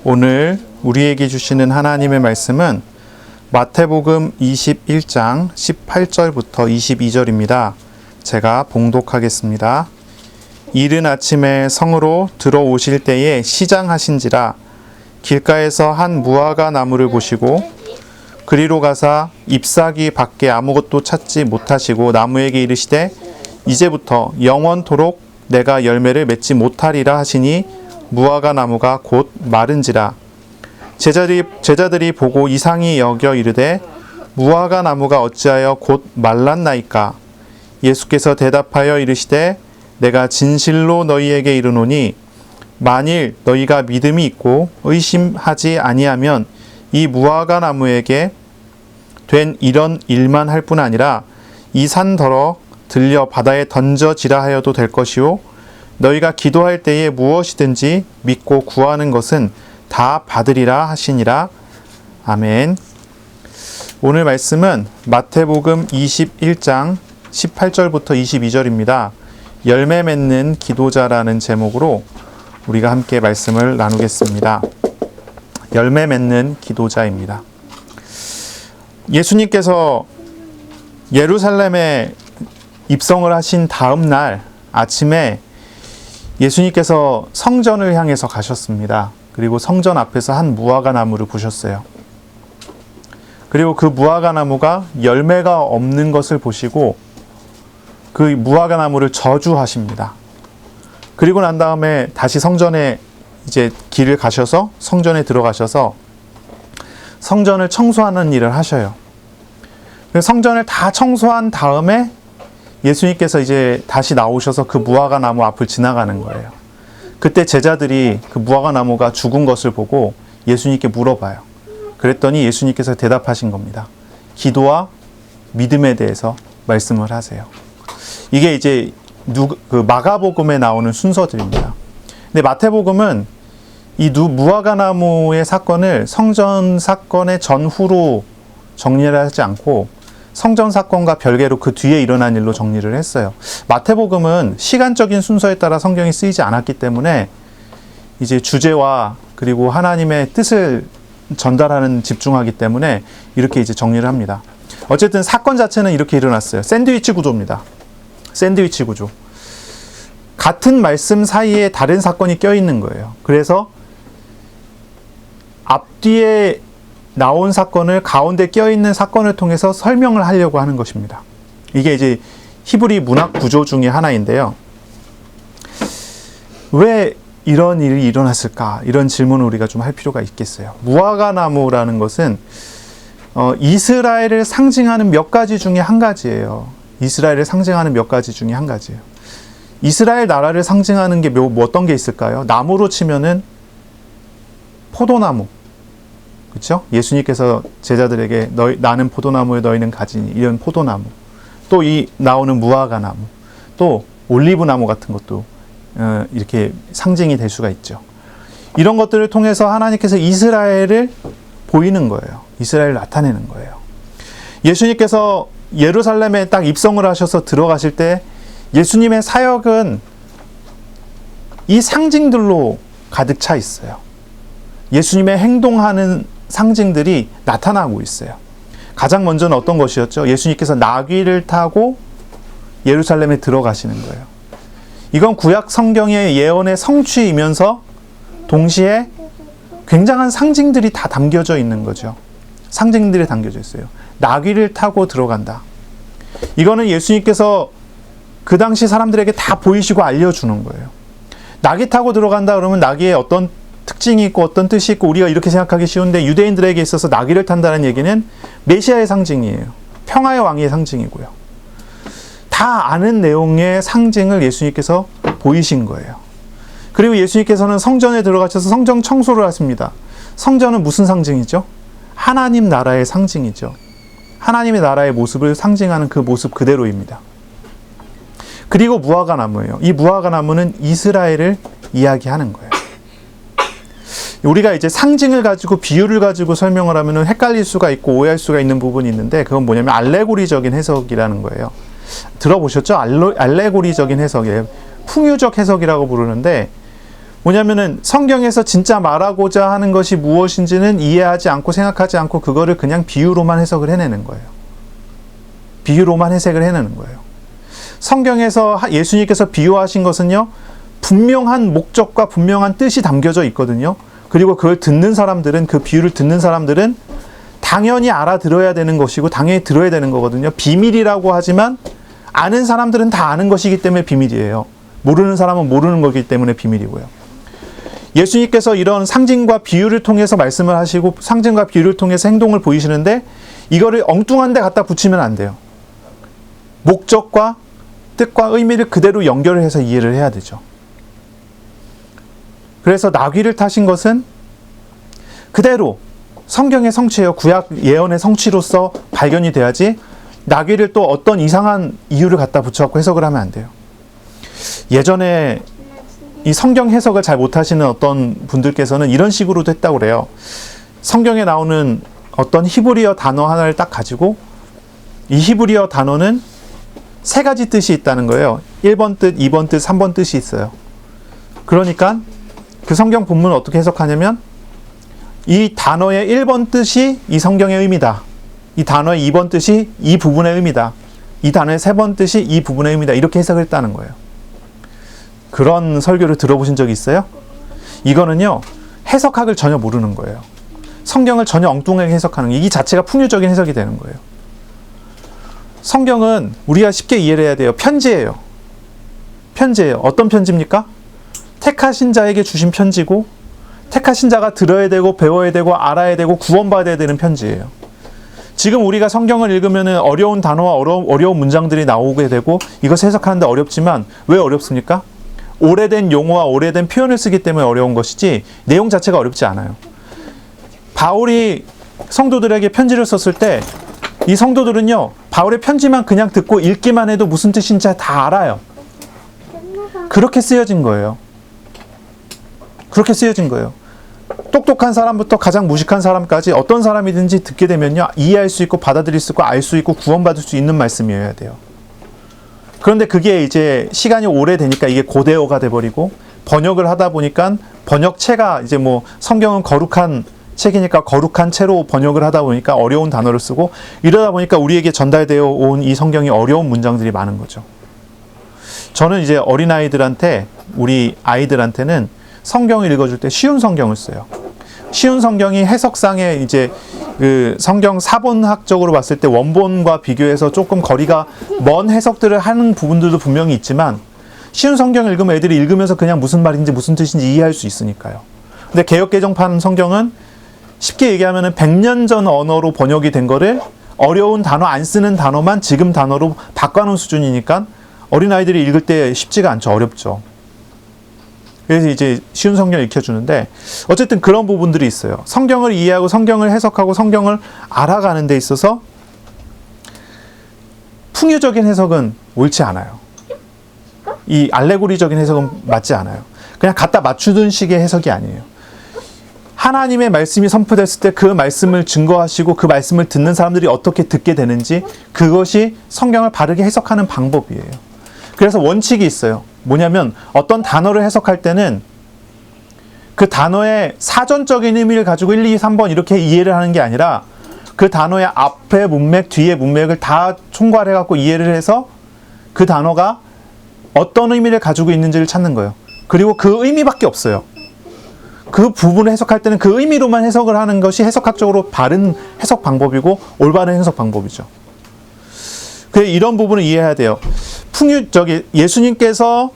오늘 우리에게 주시는 하나님의 말씀은 마태복음 21장 18절부터 22절입니다. 제가 봉독하겠습니다. 이른 아침에 성으로 들어오실 때에 시장하신지라 길가에서 한 무화과 나무를 보시고 그리로 가사 잎사귀 밖에 아무것도 찾지 못하시고 나무에게 이르시되 이제부터 영원토록 내가 열매를 맺지 못하리라 하시니 무화과 나무가 곧 마른지라. 제자들이 보고 이상히 여겨 이르되 무화과 나무가 어찌하여 곧 말랐나이까. 예수께서 대답하여 이르시되 내가 진실로 너희에게 이르노니 만일 너희가 믿음이 있고 의심하지 아니하면 이 무화과 나무에게 된 이런 일만 할 뿐 아니라 이 산더러 들려 바다에 던져지라 하여도 될 것이요 너희가 기도할 때에 무엇이든지 믿고 구하는 것은 다 받으리라 하시니라. 아멘. 오늘 말씀은 마태복음 21장 18절부터 22절입니다. 열매 맺는 기도자라는 제목으로 우리가 함께 말씀을 나누겠습니다. 열매 맺는 기도자입니다. 예수님께서 예루살렘에 입성을 하신 다음 날 아침에 예수님께서 성전을 향해서 가셨습니다. 그리고 성전 앞에서 한 무화과 나무를 보셨어요. 그리고 그 무화과 나무가 열매가 없는 것을 보시고 그 무화과 나무를 저주하십니다. 그리고 난 다음에 다시 성전에 이제 길을 가셔서 성전에 들어가셔서 성전을 청소하는 일을 하셔요. 성전을 다 청소한 다음에 예수님께서 이제 다시 나오셔서 그 무화과 나무 앞을 지나가는 거예요. 그때 제자들이 그 무화과 나무가 죽은 것을 보고 예수님께 물어봐요. 그랬더니 예수님께서 대답하신 겁니다. 기도와 믿음에 대해서 말씀을 하세요. 이게 이제 그 마가복음에 나오는 순서들입니다. 근데 마태복음은 이 무화과 나무의 사건을 성전 사건의 전후로 정리를 하지 않고 성전 사건과 별개로 그 뒤에 일어난 일로 정리를 했어요. 마태복음은 시간적인 순서에 따라 성경이 쓰이지 않았기 때문에 이제 주제와 그리고 하나님의 뜻을 전달하는 집중하기 때문에 이렇게 이제 정리를 합니다. 어쨌든 사건 자체는 이렇게 일어났어요. 샌드위치 구조입니다. 샌드위치 구조. 같은 말씀 사이에 다른 사건이 껴있는 거예요. 그래서 앞뒤에 나온 사건을 가운데 껴있는 사건을 통해서 설명을 하려고 하는 것입니다. 이게 이제 히브리 문학 구조 중에 하나인데요. 왜 이런 일이 일어났을까? 이런 질문을 우리가 좀 할 필요가 있겠어요. 무화과 나무라는 것은 이스라엘을 상징하는 몇 가지 중에 한 가지예요. 이스라엘을 상징하는 몇 가지 중에 한 가지예요. 이스라엘 나라를 상징하는 게 어떤 게 있을까요? 나무로 치면은 포도나무. 그렇죠? 예수님께서 제자들에게 나는 포도나무에 너희는 가지니 이런 포도나무. 또 이 나오는 무화과 나무. 또 올리브나무 같은 것도 이렇게 상징이 될 수가 있죠. 이런 것들을 통해서 하나님께서 이스라엘을 보이는 거예요. 이스라엘을 나타내는 거예요. 예수님께서 예루살렘에 딱 입성을 하셔서 들어가실 때 예수님의 사역은 이 상징들로 가득 차 있어요. 예수님의 행동하는 상징들이 나타나고 있어요. 가장 먼저는 어떤 것이었죠? 예수님께서 나귀를 타고 예루살렘에 들어가시는 거예요. 이건 구약 성경의 예언의 성취이면서 동시에 굉장한 상징들이 다 담겨져 있는 거죠. 상징들이 담겨져 있어요. 나귀를 타고 들어간다. 이거는 예수님께서 그 당시 사람들에게 다 보이시고 알려주는 거예요. 나귀 타고 들어간다 그러면 나귀에 어떤 특징이 있고 어떤 뜻이 있고 우리가 이렇게 생각하기 쉬운데 유대인들에게 있어서 나귀를 탄다는 얘기는 메시아의 상징이에요. 평화의 왕의 상징이고요. 다 아는 내용의 상징을 예수님께서 보이신 거예요. 그리고 예수님께서는 성전에 들어가셔서 성전 청소를 하십니다. 성전은 무슨 상징이죠? 하나님 나라의 상징이죠. 하나님의 나라의 모습을 상징하는 그 모습 그대로입니다. 그리고 무화과 나무예요. 이 무화과 나무는 이스라엘을 이야기하는 거예요. 우리가 이제 상징을 가지고 비유를 가지고 설명을 하면 헷갈릴 수가 있고 오해할 수가 있는 부분이 있는데 그건 뭐냐면 알레고리적인 해석이라는 거예요. 들어보셨죠? 알레고리적인 해석이에요. 풍유적 해석이라고 부르는데 뭐냐면은 성경에서 진짜 말하고자 하는 것이 무엇인지는 이해하지 않고 생각하지 않고 그거를 그냥 비유로만 해석을 해내는 거예요. 비유로만 해석을 해내는 거예요. 성경에서 예수님께서 비유하신 것은요, 분명한 목적과 분명한 뜻이 담겨져 있거든요. 그리고 그걸 듣는 사람들은, 그 비유를 듣는 사람들은 당연히 알아들어야 되는 것이고 당연히 들어야 되는 거거든요. 비밀이라고 하지만 아는 사람들은 다 아는 것이기 때문에 비밀이에요. 모르는 사람은 모르는 거기 때문에 비밀이고요. 예수님께서 이런 상징과 비유를 통해서 말씀을 하시고 상징과 비유를 통해서 행동을 보이시는데 이거를 엉뚱한 데 갖다 붙이면 안 돼요. 목적과 뜻과 의미를 그대로 연결을 해서 이해를 해야 되죠. 그래서 나귀를 타신 것은 그대로 성경의 성취예요. 구약 예언의 성취로서 발견이 돼야지 나귀를 또 어떤 이상한 이유를 갖다 붙여갖고 해석을 하면 안 돼요. 예전에 이 성경 해석을 잘 못하시는 어떤 분들께서는 이런 식으로도 했다고 그래요. 성경에 나오는 어떤 히브리어 단어 하나를 딱 가지고 이 히브리어 단어는 3가지 뜻이 있다는 거예요. 1번 뜻, 2번 뜻, 3번 뜻이 있어요. 그러니까 그 성경 본문을 어떻게 해석하냐면 이 단어의 1번 뜻이 이 성경의 의미다. 이 단어의 2번 뜻이 이 부분의 의미다. 이 단어의 3번 뜻이 이 부분의 의미다. 이렇게 해석을 했다는 거예요. 그런 설교를 들어보신 적이 있어요? 이거는요, 해석학을 전혀 모르는 거예요. 성경을 전혀 엉뚱하게 해석하는 게 이 자체가 풍요적인 해석이 되는 거예요. 성경은 우리가 쉽게 이해를 해야 돼요. 편지예요. 편지예요. 어떤 편지입니까? 택하신 자에게 주신 편지고 택하신 자가 들어야 되고 배워야 되고 알아야 되고 구원받아야 되는 편지예요. 지금 우리가 성경을 읽으면 어려운 단어와 어려운 문장들이 나오게 되고 이것을 해석하는데 어렵지만 왜 어렵습니까? 오래된 용어와 오래된 표현을 쓰기 때문에 어려운 것이지 내용 자체가 어렵지 않아요. 바울이 성도들에게 편지를 썼을 때 이 성도들은요, 바울의 편지만 그냥 듣고 읽기만 해도 무슨 뜻인지 다 알아요. 그렇게 쓰여진 거예요. 그렇게 쓰여진 거예요. 똑똑한 사람부터 가장 무식한 사람까지 어떤 사람이든지 듣게 되면요, 이해할 수 있고 받아들일 수 있고 알 수 있고 구원받을 수 있는 말씀이어야 돼요. 그런데 그게 이제 시간이 오래되니까 이게 고대어가 돼버리고 번역을 하다 보니까 번역체가 이제 뭐 성경은 거룩한 책이니까 거룩한 채로 번역을 하다 보니까 어려운 단어를 쓰고 이러다 보니까 우리에게 전달되어 온 이 성경이 어려운 문장들이 많은 거죠. 저는 이제 어린아이들한테, 우리 아이들한테는 성경을 읽어줄 때 쉬운 성경을 써요. 쉬운 성경이 해석상에 이제 그 성경 사본학적으로 봤을 때 원본과 비교해서 조금 거리가 먼 해석들을 하는 부분들도 분명히 있지만 쉬운 성경을 읽으면 애들이 읽으면서 그냥 무슨 말인지 무슨 뜻인지 이해할 수 있으니까요. 근데 개역개정판 성경은 쉽게 얘기하면 100년 전 언어로 번역이 된 거를 어려운 단어 안 쓰는 단어만 지금 단어로 바꿔놓은 수준이니까 어린아이들이 읽을 때 쉽지가 않죠. 어렵죠. 그래서 이제 쉬운 성경을 익혀주는데 어쨌든 그런 부분들이 있어요. 성경을 이해하고 성경을 해석하고 성경을 알아가는 데 있어서 풍요적인 해석은 옳지 않아요. 이 알레고리적인 해석은 맞지 않아요. 그냥 갖다 맞추는 식의 해석이 아니에요. 하나님의 말씀이 선포됐을 때 그 말씀을 증거하시고 그 말씀을 듣는 사람들이 어떻게 듣게 되는지 그것이 성경을 바르게 해석하는 방법이에요. 그래서 원칙이 있어요. 뭐냐면 어떤 단어를 해석할 때는 그 단어의 사전적인 의미를 가지고 1, 2, 3번 이렇게 이해를 하는 게 아니라 그 단어의 앞에 문맥, 뒤에 문맥을 다 총괄해갖고 이해를 해서 그 단어가 어떤 의미를 가지고 있는지를 찾는 거예요. 그리고 그 의미밖에 없어요. 그 부분을 해석할 때는 그 의미로만 해석을 하는 것이 해석학적으로 바른 해석 방법이고 올바른 해석 방법이죠. 그래서 이런 부분을 이해해야 돼요. 예수님께서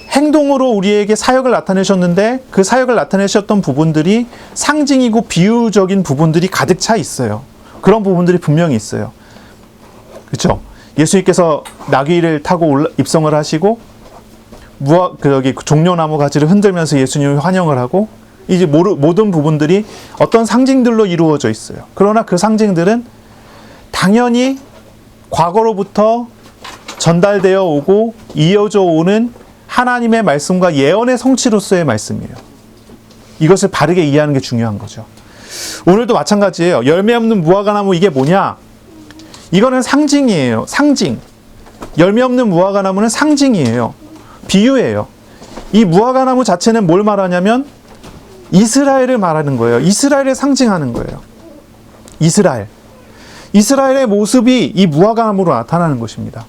행동으로 우리에게 사역을 나타내셨는데 그 사역을 나타내셨던 부분들이 상징이고 비유적인 부분들이 가득 차 있어요. 그런 부분들이 분명히 있어요. 그렇죠? 예수님께서 나귀를 타고 입성을 하시고 종려나무 가지를 흔들면서 예수님을 환영을 하고 이제 모든 부분들이 어떤 상징들로 이루어져 있어요. 그러나 그 상징들은 당연히 과거로부터 전달되어 오고 이어져 오는 하나님의 말씀과 예언의 성취로서의 말씀이에요. 이것을 바르게 이해하는 게 중요한 거죠. 오늘도 마찬가지예요. 열매 없는 무화과나무 이게 뭐냐? 이거는 상징이에요. 상징. 열매 없는 무화과나무는 상징이에요. 비유예요. 이 무화과 나무 자체는 뭘 말하냐면 이스라엘을 말하는 거예요. 이스라엘을 상징하는 거예요. 이스라엘의 모습이 이 무화과 나무로 나타나는 것입니다.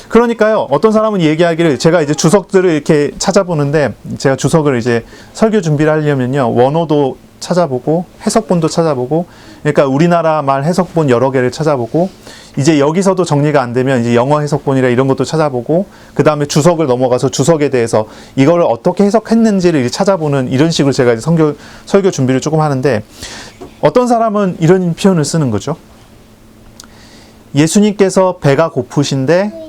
그러니까요, 어떤 사람은 얘기하기를, 제가 이제 주석들을 이렇게 찾아보는데, 제가 주석을 이제 설교 준비를 하려면요, 원어도 찾아보고 해석본도 찾아보고, 그러니까 우리나라 말 해석본 여러 개를 찾아보고, 이제 여기서도 정리가 안 되면 이제 영어 해석본이라 이런 것도 찾아보고, 그 다음에 주석을 넘어가서 주석에 대해서 이거를 어떻게 해석했는지를 이제 찾아보는, 이런 식으로 제가 이제 설교 준비를 조금 하는데, 어떤 사람은 이런 표현을 쓰는 거죠. 예수님께서 배가 고프신데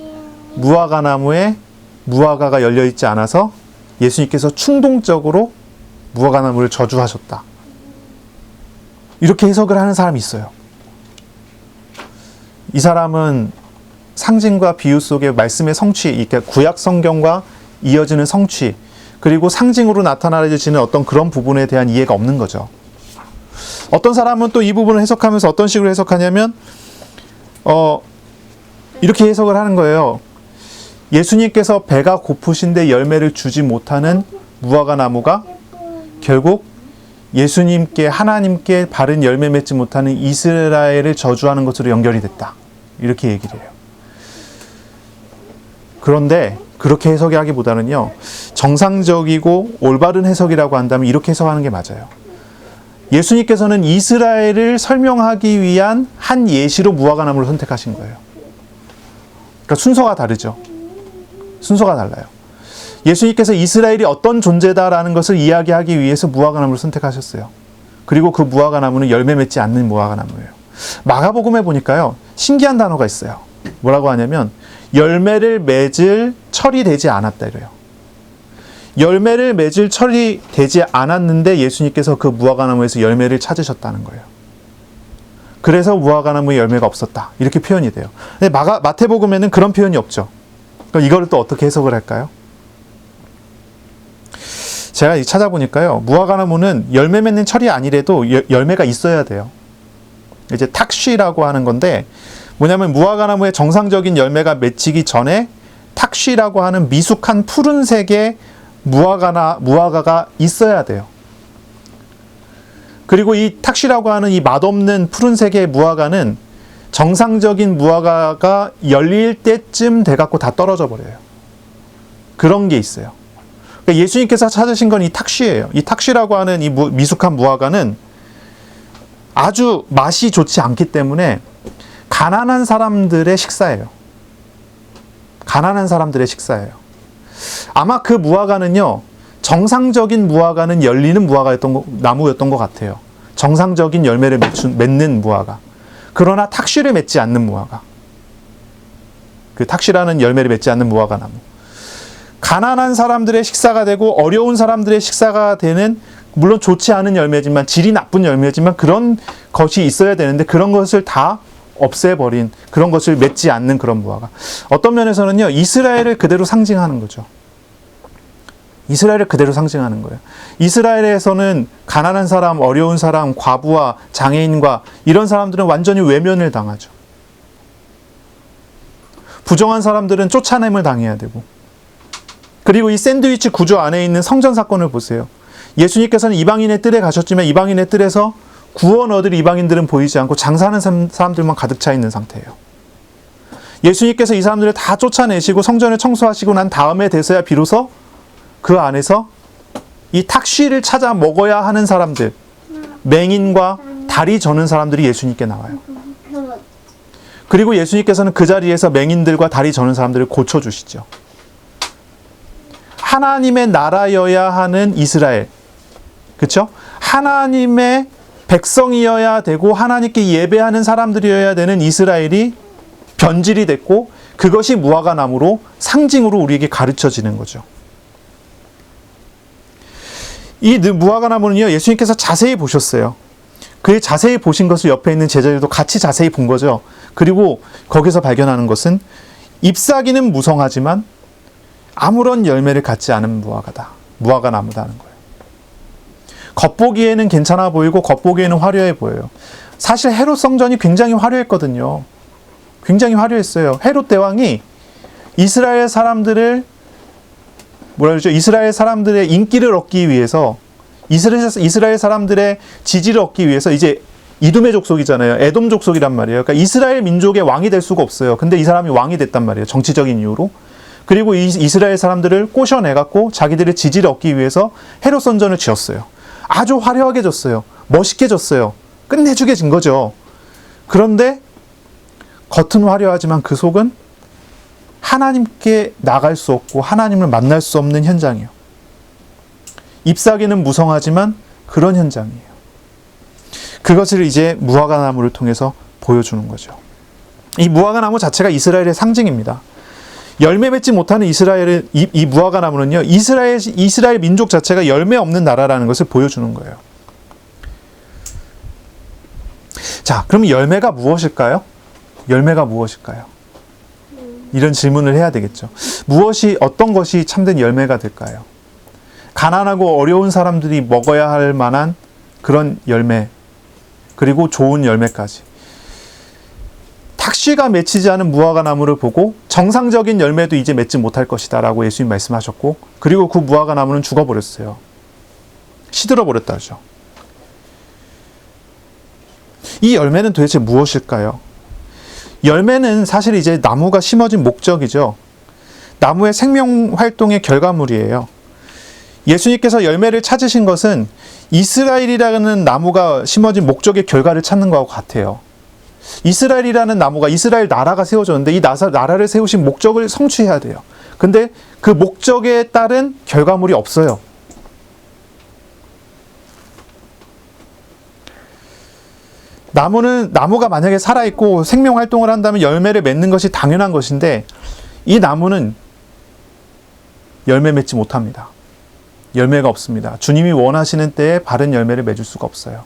무화과 나무에 무화과가 열려 있지 않아서 예수님께서 충동적으로 무화과 나무를 저주하셨다. 이렇게 해석을 하는 사람이 있어요. 이 사람은 상징과 비유 속의 말씀의 성취, 그러니까 구약 성경과 이어지는 성취, 그리고 상징으로 나타나지는 어떤 그런 부분에 대한 이해가 없는 거죠. 어떤 사람은 또 이 부분을 해석하면서 어떤 식으로 해석하냐면 이렇게 해석을 하는 거예요. 예수님께서 배가 고프신데 열매를 주지 못하는 무화과 나무가 결국 예수님께, 하나님께 바른 열매 맺지 못하는 이스라엘을 저주하는 것으로 연결이 됐다. 이렇게 얘기를 해요. 그런데 그렇게 해석하기보다는요, 정상적이고 올바른 해석이라고 한다면 이렇게 해석하는 게 맞아요. 예수님께서는 이스라엘을 설명하기 위한 한 예시로 무화과 나무를 선택하신 거예요. 그러니까 순서가 다르죠. 순서가 달라요. 예수님께서 이스라엘이 어떤 존재다라는 것을 이야기하기 위해서 무화과 나무를 선택하셨어요. 그리고 그 무화과 나무는 열매 맺지 않는 무화과 나무예요. 마가복음에 보니까요, 신기한 단어가 있어요. 뭐라고 하냐면 열매를 맺을 철이 되지 않았다 이래요. 열매를 맺을 철이 되지 않았는데 예수님께서 그 무화과 나무에서 열매를 찾으셨다는 거예요. 그래서 무화과 나무에 열매가 없었다. 이렇게 표현이 돼요. 근데 마태복음에는 그런 표현이 없죠. 그럼 이거를 또 어떻게 해석을 할까요? 제가 찾아보니까요, 무화과 나무는 열매 맺는 철이 아니래도 열매가 있어야 돼요. 이제 탁쉬라고 하는 건데, 뭐냐면 무화과 나무의 정상적인 열매가 맺히기 전에 탁쉬라고 하는 미숙한 푸른색의 무화과가 있어야 돼요. 그리고 이 탁쉬라고 하는 이 맛없는 푸른색의 무화과는 정상적인 무화과가 열릴 때쯤 돼갖고 다 떨어져 버려요. 그런 게 있어요. 그러니까 예수님께서 찾으신 건 이 탁쉬예요. 이 탁쉬라고 하는 이 미숙한 무화과는 아주 맛이 좋지 않기 때문에 가난한 사람들의 식사예요. 가난한 사람들의 식사예요. 아마 그 무화과는요, 정상적인 무화과는 열리는 나무였던 것 같아요. 정상적인 열매를 맺는 무화과. 그러나 탁쉬를 맺지 않는 무화과. 그 탁쉬라는 열매를 맺지 않는 무화과 나무. 가난한 사람들의 식사가 되고 어려운 사람들의 식사가 되는, 물론 좋지 않은 열매지만, 질이 나쁜 열매지만 그런 것이 있어야 되는데 그런 것을 다 없애버린, 그런 것을 맺지 않는 그런 무화과. 어떤 면에서는요, 이스라엘을 그대로 상징하는 거죠. 이스라엘을 그대로 상징하는 거예요. 이스라엘에서는 가난한 사람, 어려운 사람, 과부와 장애인과 이런 사람들은 완전히 외면을 당하죠. 부정한 사람들은 쫓아냄을 당해야 되고. 그리고 이 샌드위치 구조 안에 있는 성전 사건을 보세요. 예수님께서는 이방인의 뜰에 가셨지만 이방인의 뜰에서 구원 얻을 이방인들은 보이지 않고 장사하는 사람들만 가득 차 있는 상태예요. 예수님께서 이 사람들을 다 쫓아내시고 성전을 청소하시고 난 다음에 돼서야 비로소 그 안에서 이 탁쉬를 찾아 먹어야 하는 사람들, 맹인과 다리 저는 사람들이 예수님께 나와요. 그리고 예수님께서는 그 자리에서 맹인들과 다리 저는 사람들을 고쳐주시죠. 하나님의 나라여야 하는 이스라엘, 그렇죠? 하나님의 백성이어야 되고 하나님께 예배하는 사람들이어야 되는 이스라엘이 변질이 됐고, 그것이 무화과 나무로 상징으로 우리에게 가르쳐지는 거죠. 이 무화과 나무는요, 예수님께서 자세히 보셨어요. 그 자세히 보신 것을 옆에 있는 제자들도 같이 자세히 본 거죠. 그리고 거기서 발견하는 것은 잎사귀는 무성하지만 아무런 열매를 갖지 않은 무화과 나무다는 거예요. 겉보기에는 괜찮아 보이고 겉보기에는 화려해 보여요. 사실 헤롯 성전이 굉장히 화려했거든요. 굉장히 화려했어요. 헤롯 대왕이 이스라엘 사람들을 뭐라 그러죠? 이스라엘 사람들의 인기를 얻기 위해서, 이스라엘 사람들의 지지를 얻기 위해서, 이제 이두메 족속이잖아요. 에돔 족속이란 말이에요. 그러니까 이스라엘 민족의 왕이 될 수가 없어요. 근데 이 사람이 왕이 됐단 말이에요. 정치적인 이유로. 그리고 이스라엘 사람들을 꼬셔내갖고 자기들의 지지를 얻기 위해서 헤롯 선전을 지었어요. 아주 화려하게 졌어요. 멋있게 졌어요. 끝내주게 진 거죠. 그런데 겉은 화려하지만 그 속은 하나님께 나갈 수 없고 하나님을 만날 수 없는 현장이에요. 잎사귀는 무성하지만 그런 현장이에요. 그것을 이제 무화과 나무를 통해서 보여주는 거죠. 이 무화과 나무 자체가 이스라엘의 상징입니다. 열매 맺지 못하는 이 무화과 나무는요, 이스라엘 민족 자체가 열매 없는 나라라는 것을 보여주는 거예요. 자, 그럼 열매가 무엇일까요? 열매가 무엇일까요? 이런 질문을 해야 되겠죠. 어떤 것이 참된 열매가 될까요? 가난하고 어려운 사람들이 먹어야 할 만한 그런 열매, 그리고 좋은 열매까지. 탁시가 맺히지 않은 무화과 나무를 보고 정상적인 열매도 이제 맺지 못할 것이다 라고 예수님 말씀하셨고, 그리고 그 무화과 나무는 죽어버렸어요. 시들어 버렸다죠. 이 열매는 도대체 무엇일까요? 열매는 사실 이제 나무가 심어진 목적이죠. 나무의 생명 활동의 결과물이에요. 예수님께서 열매를 찾으신 것은 이스라엘이라는 나무가 심어진 목적의 결과를 찾는 것과 같아요. 이스라엘이라는 나무가, 이스라엘 나라가 세워졌는데 이 나라를 세우신 목적을 성취해야 돼요. 근데 그 목적에 따른 결과물이 없어요. 나무가 만약에 살아있고 생명활동을 한다면 열매를 맺는 것이 당연한 것인데, 이 나무는 열매 맺지 못합니다. 열매가 없습니다. 주님이 원하시는 때에 바른 열매를 맺을 수가 없어요.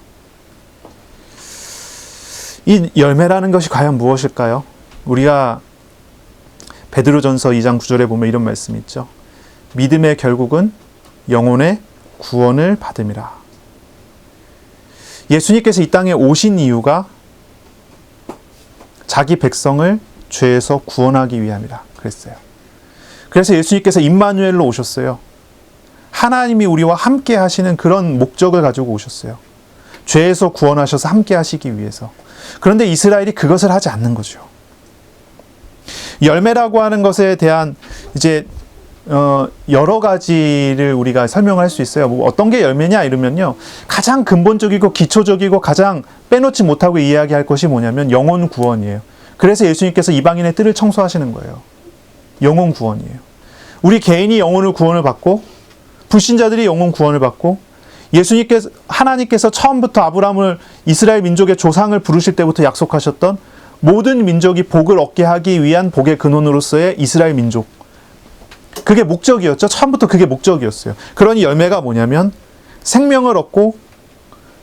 이 열매라는 것이 과연 무엇일까요? 우리가 베드로전서 2장 9절에 보면 이런 말씀이 있죠. 믿음의 결국은 영혼의 구원을 받음이라. 예수님께서 이 땅에 오신 이유가 자기 백성을 죄에서 구원하기 위함이라 그랬어요. 그래서 예수님께서 임마누엘로 오셨어요. 하나님이 우리와 함께 하시는 그런 목적을 가지고 오셨어요. 죄에서 구원하셔서 함께 하시기 위해서. 그런데 이스라엘이 그것을 하지 않는 거죠. 열매라고 하는 것에 대한 이제 여러 가지를 우리가 설명할 수 있어요. 뭐 어떤 게 열매냐 이러면요, 가장 근본적이고 기초적이고 가장 빼놓지 못하고 이야기할 것이 뭐냐면 영혼 구원이에요. 그래서 예수님께서 이방인의 뜰을 청소하시는 거예요. 영혼 구원이에요. 우리 개인이 영혼을 구원을 받고, 불신자들이 영혼 구원을 받고, 하나님께서 처음부터 아브라함을 이스라엘 민족의 조상을 부르실 때부터 약속하셨던 모든 민족이 복을 얻게 하기 위한 복의 근원으로서의 이스라엘 민족, 그게 목적이었죠. 처음부터 그게 목적이었어요. 그러니 열매가 뭐냐면 생명을 얻고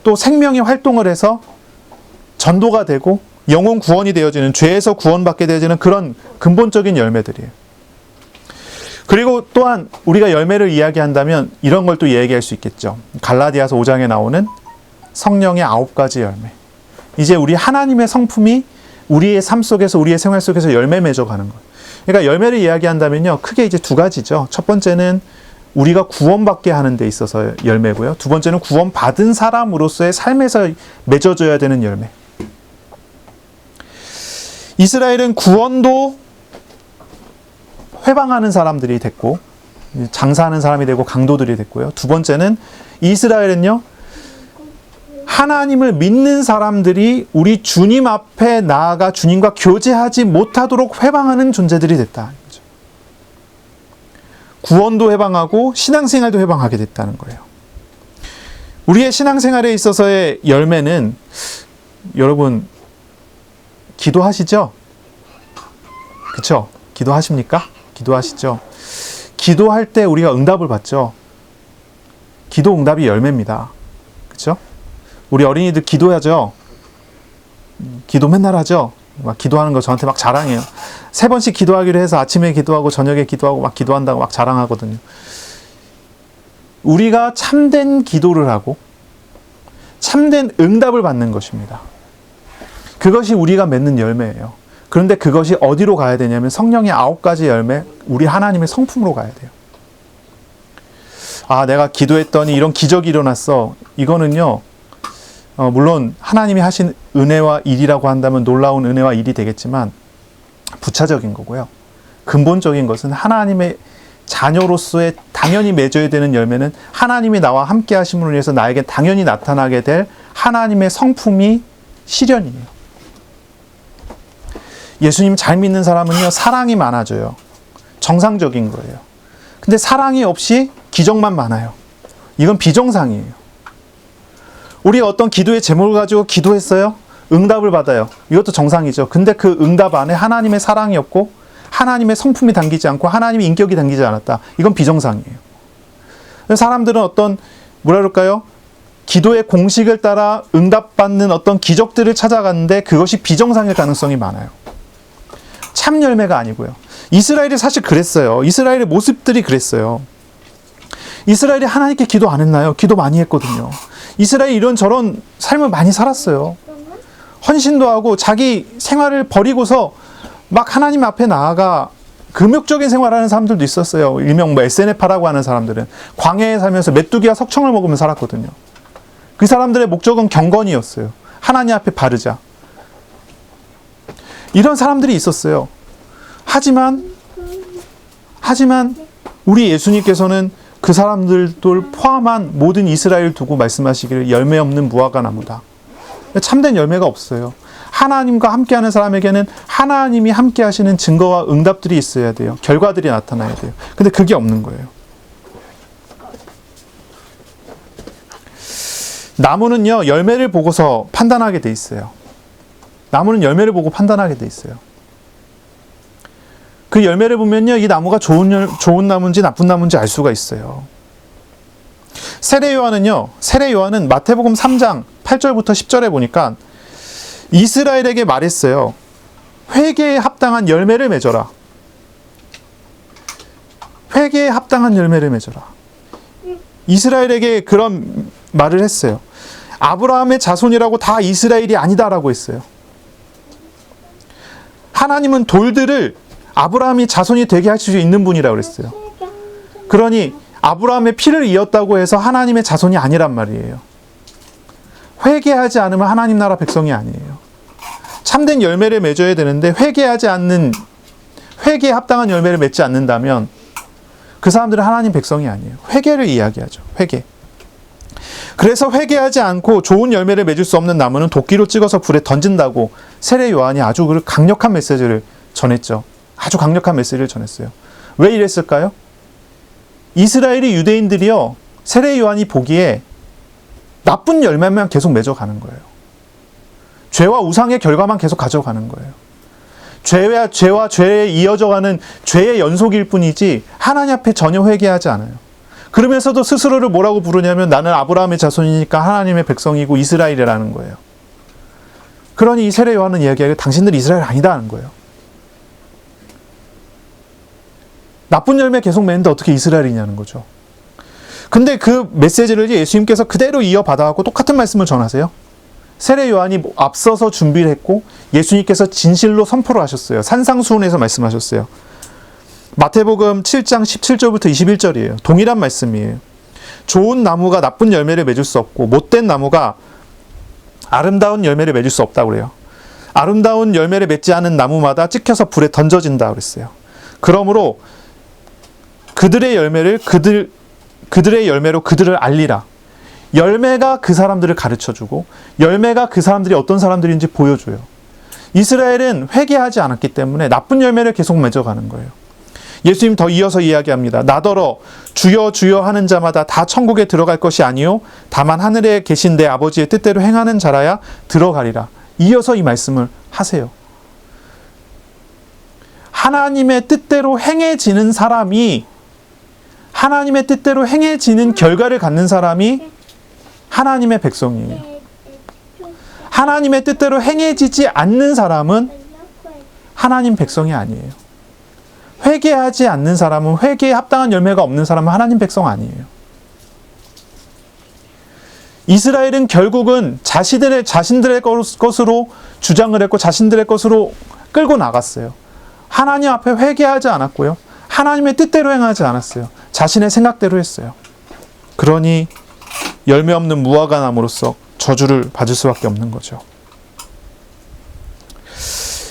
또 생명의 활동을 해서 전도가 되고 영혼 구원이 되어지는, 죄에서 구원받게 되어지는 그런 근본적인 열매들이에요. 그리고 또한 우리가 열매를 이야기한다면 이런 걸 또 이야기할 수 있겠죠. 갈라디아서 5장에 나오는 성령의 9가지 열매. 이제 우리 하나님의 성품이 우리의 삶 속에서, 우리의 생활 속에서 열매 맺어가는 거예요. 그러니까 열매를 이야기한다면요, 크게 이제 두 가지죠. 첫 번째는 우리가 구원받게 하는 데 있어서 열매고요. 두 번째는 구원받은 사람으로서의 삶에서 맺어져야 되는 열매. 이스라엘은 구원도 회방하는 사람들이 됐고, 장사하는 사람이 되고 강도들이 됐고요. 두 번째는 이스라엘은요, 하나님을 믿는 사람들이 우리 주님 앞에 나아가 주님과 교제하지 못하도록 회방하는 존재들이 됐다. 구원도 회방하고 신앙생활도 회방하게 됐다는 거예요. 우리의 신앙생활에 있어서의 열매는, 여러분 기도하시죠? 그렇죠? 기도하십니까? 기도하시죠? 기도할 때 우리가 응답을 받죠. 기도 응답이 열매입니다. 그렇죠? 우리 어린이들 기도하죠. 기도 맨날 하죠. 막 기도하는 거 저한테 막 자랑해요. 3번씩 기도하기로 해서 아침에 기도하고 저녁에 기도하고 막 기도한다고 막 자랑하거든요. 우리가 참된 기도를 하고 참된 응답을 받는 것입니다. 그것이 우리가 맺는 열매예요. 그런데 그것이 어디로 가야 되냐면 성령의 9가지 열매, 우리 하나님의 성품으로 가야 돼요. 내가 기도했더니 이런 기적이 일어났어. 이거는요, 물론 하나님이 하신 은혜와 일이라고 한다면 놀라운 은혜와 일이 되겠지만 부차적인 거고요. 근본적인 것은 하나님의 자녀로서의 당연히 맺어야 되는 열매는 하나님이 나와 함께 하심으로 인해서 나에게 당연히 나타나게 될 하나님의 성품이 실현이에요. 예수님 잘 믿는 사람은요, 사랑이 많아져요. 정상적인 거예요. 근데 사랑이 없이 기적만 많아요. 이건 비정상이에요. 우리가 어떤 기도의 제목을 가지고 기도했어요? 응답을 받아요. 이것도 정상이죠. 근데 그 응답 안에 하나님의 사랑이 없고 하나님의 성품이 담기지 않고 하나님의 인격이 담기지 않았다. 이건 비정상이에요. 사람들은 어떤 뭐라 그럴까요? 기도의 공식을 따라 응답받는 어떤 기적들을 찾아갔는데 그것이 비정상일 가능성이 많아요. 참 열매가 아니고요. 이스라엘이 사실 그랬어요. 이스라엘의 모습들이 그랬어요. 이스라엘이 하나님께 기도 안 했나요? 기도 많이 했거든요. 이스라엘이 이런저런 삶을 많이 살았어요. 헌신도 하고 자기 생활을 버리고서 막 하나님 앞에 나아가 금욕적인 생활하는 사람들도 있었어요. 일명 SNF라고 하는 사람들은 광야에 살면서 메뚜기와 석청을 먹으며 살았거든요. 그 사람들의 목적은 경건이었어요. 하나님 앞에 바르자. 이런 사람들이 있었어요. 하지만 우리 예수님께서는 그 사람들도 포함한 모든 이스라엘을 두고 말씀하시기를 열매 없는 무화과 나무다. 참된 열매가 없어요. 하나님과 함께하는 사람에게는 하나님이 함께 하시는 증거와 응답들이 있어야 돼요. 결과들이 나타나야 돼요. 근데 그게 없는 거예요. 나무는요, 열매를 보고서 판단하게 돼 있어요. 나무는 열매를 보고 판단하게 돼 있어요. 그 열매를 보면요, 이 나무가 좋은 나무인지 나쁜 나무인지 알 수가 있어요. 세례 요한은 마태복음 3장 8절부터 10절에 보니까 이스라엘에게 말했어요. 회개에 합당한 열매를 맺어라. 회개에 합당한 열매를 맺어라. 이스라엘에게 그런 말을 했어요. 아브라함의 자손이라고 다 이스라엘이 아니다라고 했어요. 하나님은 돌들을 아브라함이 자손이 되게 할 수 있는 분이라고 그랬어요. 그러니 아브라함의 피를 이었다고 해서 하나님의 자손이 아니란 말이에요. 회개하지 않으면 하나님 나라 백성이 아니에요. 참된 열매를 맺어야 되는데 회개에 합당한 열매를 맺지 않는다면 그 사람들은 하나님 백성이 아니에요. 회개를 이야기하죠. 회개. 그래서 회개하지 않고 좋은 열매를 맺을 수 없는 나무는 도끼로 찍어서 불에 던진다고 세례 요한이 아주 강력한 메시지를 전했죠. 아주 강력한 메시지를 전했어요. 왜 이랬을까요? 이스라엘이 유대인들이요, 세례 요한이 보기에 나쁜 열매만 계속 맺어가는 거예요. 죄와 우상의 결과만 계속 가져가는 거예요. 죄와 죄에 이어져가는 죄의 연속일 뿐이지 하나님 앞에 전혀 회개하지 않아요. 그러면서도 스스로를 뭐라고 부르냐면 나는 아브라함의 자손이니까 하나님의 백성이고 이스라엘이라는 거예요. 그러니 이 세례 요한은 이야기하기에 당신들 이스라엘 아니다 하는 거예요. 나쁜 열매 계속 맺는데 어떻게 이스라엘이냐는 거죠. 근데 그 메시지를 예수님께서 그대로 이어받아갖고 똑같은 말씀을 전하세요. 세례 요한이 앞서서 준비를 했고 예수님께서 진실로 선포를 하셨어요. 산상수훈에서 말씀하셨어요. 마태복음 7장 17절부터 21절이에요. 동일한 말씀이에요. 좋은 나무가 나쁜 열매를 맺을 수 없고 못된 나무가 아름다운 열매를 맺을 수 없다고 그래요. 아름다운 열매를 맺지 않은 나무마다 찍혀서 불에 던져진다 그랬어요. 그러므로 그들의 열매로 그들을 알리라. 열매가 그 사람들을 가르쳐주고 열매가 그 사람들이 어떤 사람들인지 보여줘요. 이스라엘은 회개하지 않았기 때문에 나쁜 열매를 계속 맺어가는 거예요. 예수님 더 이어서 이야기합니다. 나더러 주여 주여 하는 자마다 다 천국에 들어갈 것이 아니요 다만 하늘에 계신 내 아버지의 뜻대로 행하는 자라야 들어가리라. 이어서 이 말씀을 하세요. 하나님의 뜻대로 행해지는 사람이, 하나님의 뜻대로 행해지는 결과를 갖는 사람이 하나님의 백성이에요. 하나님의 뜻대로 행해지지 않는 사람은 하나님 백성이 아니에요. 회개하지 않는 사람은, 회개에 합당한 열매가 없는 사람은 하나님 백성 아니에요. 이스라엘은 결국은 자신들의 것으로 주장을 했고 자신들의 것으로 끌고 나갔어요. 하나님 앞에 회개하지 않았고요. 하나님의 뜻대로 행하지 않았어요. 자신의 생각대로 했어요. 그러니 열매 없는 무화과 나무로서 저주를 받을 수밖에 없는 거죠.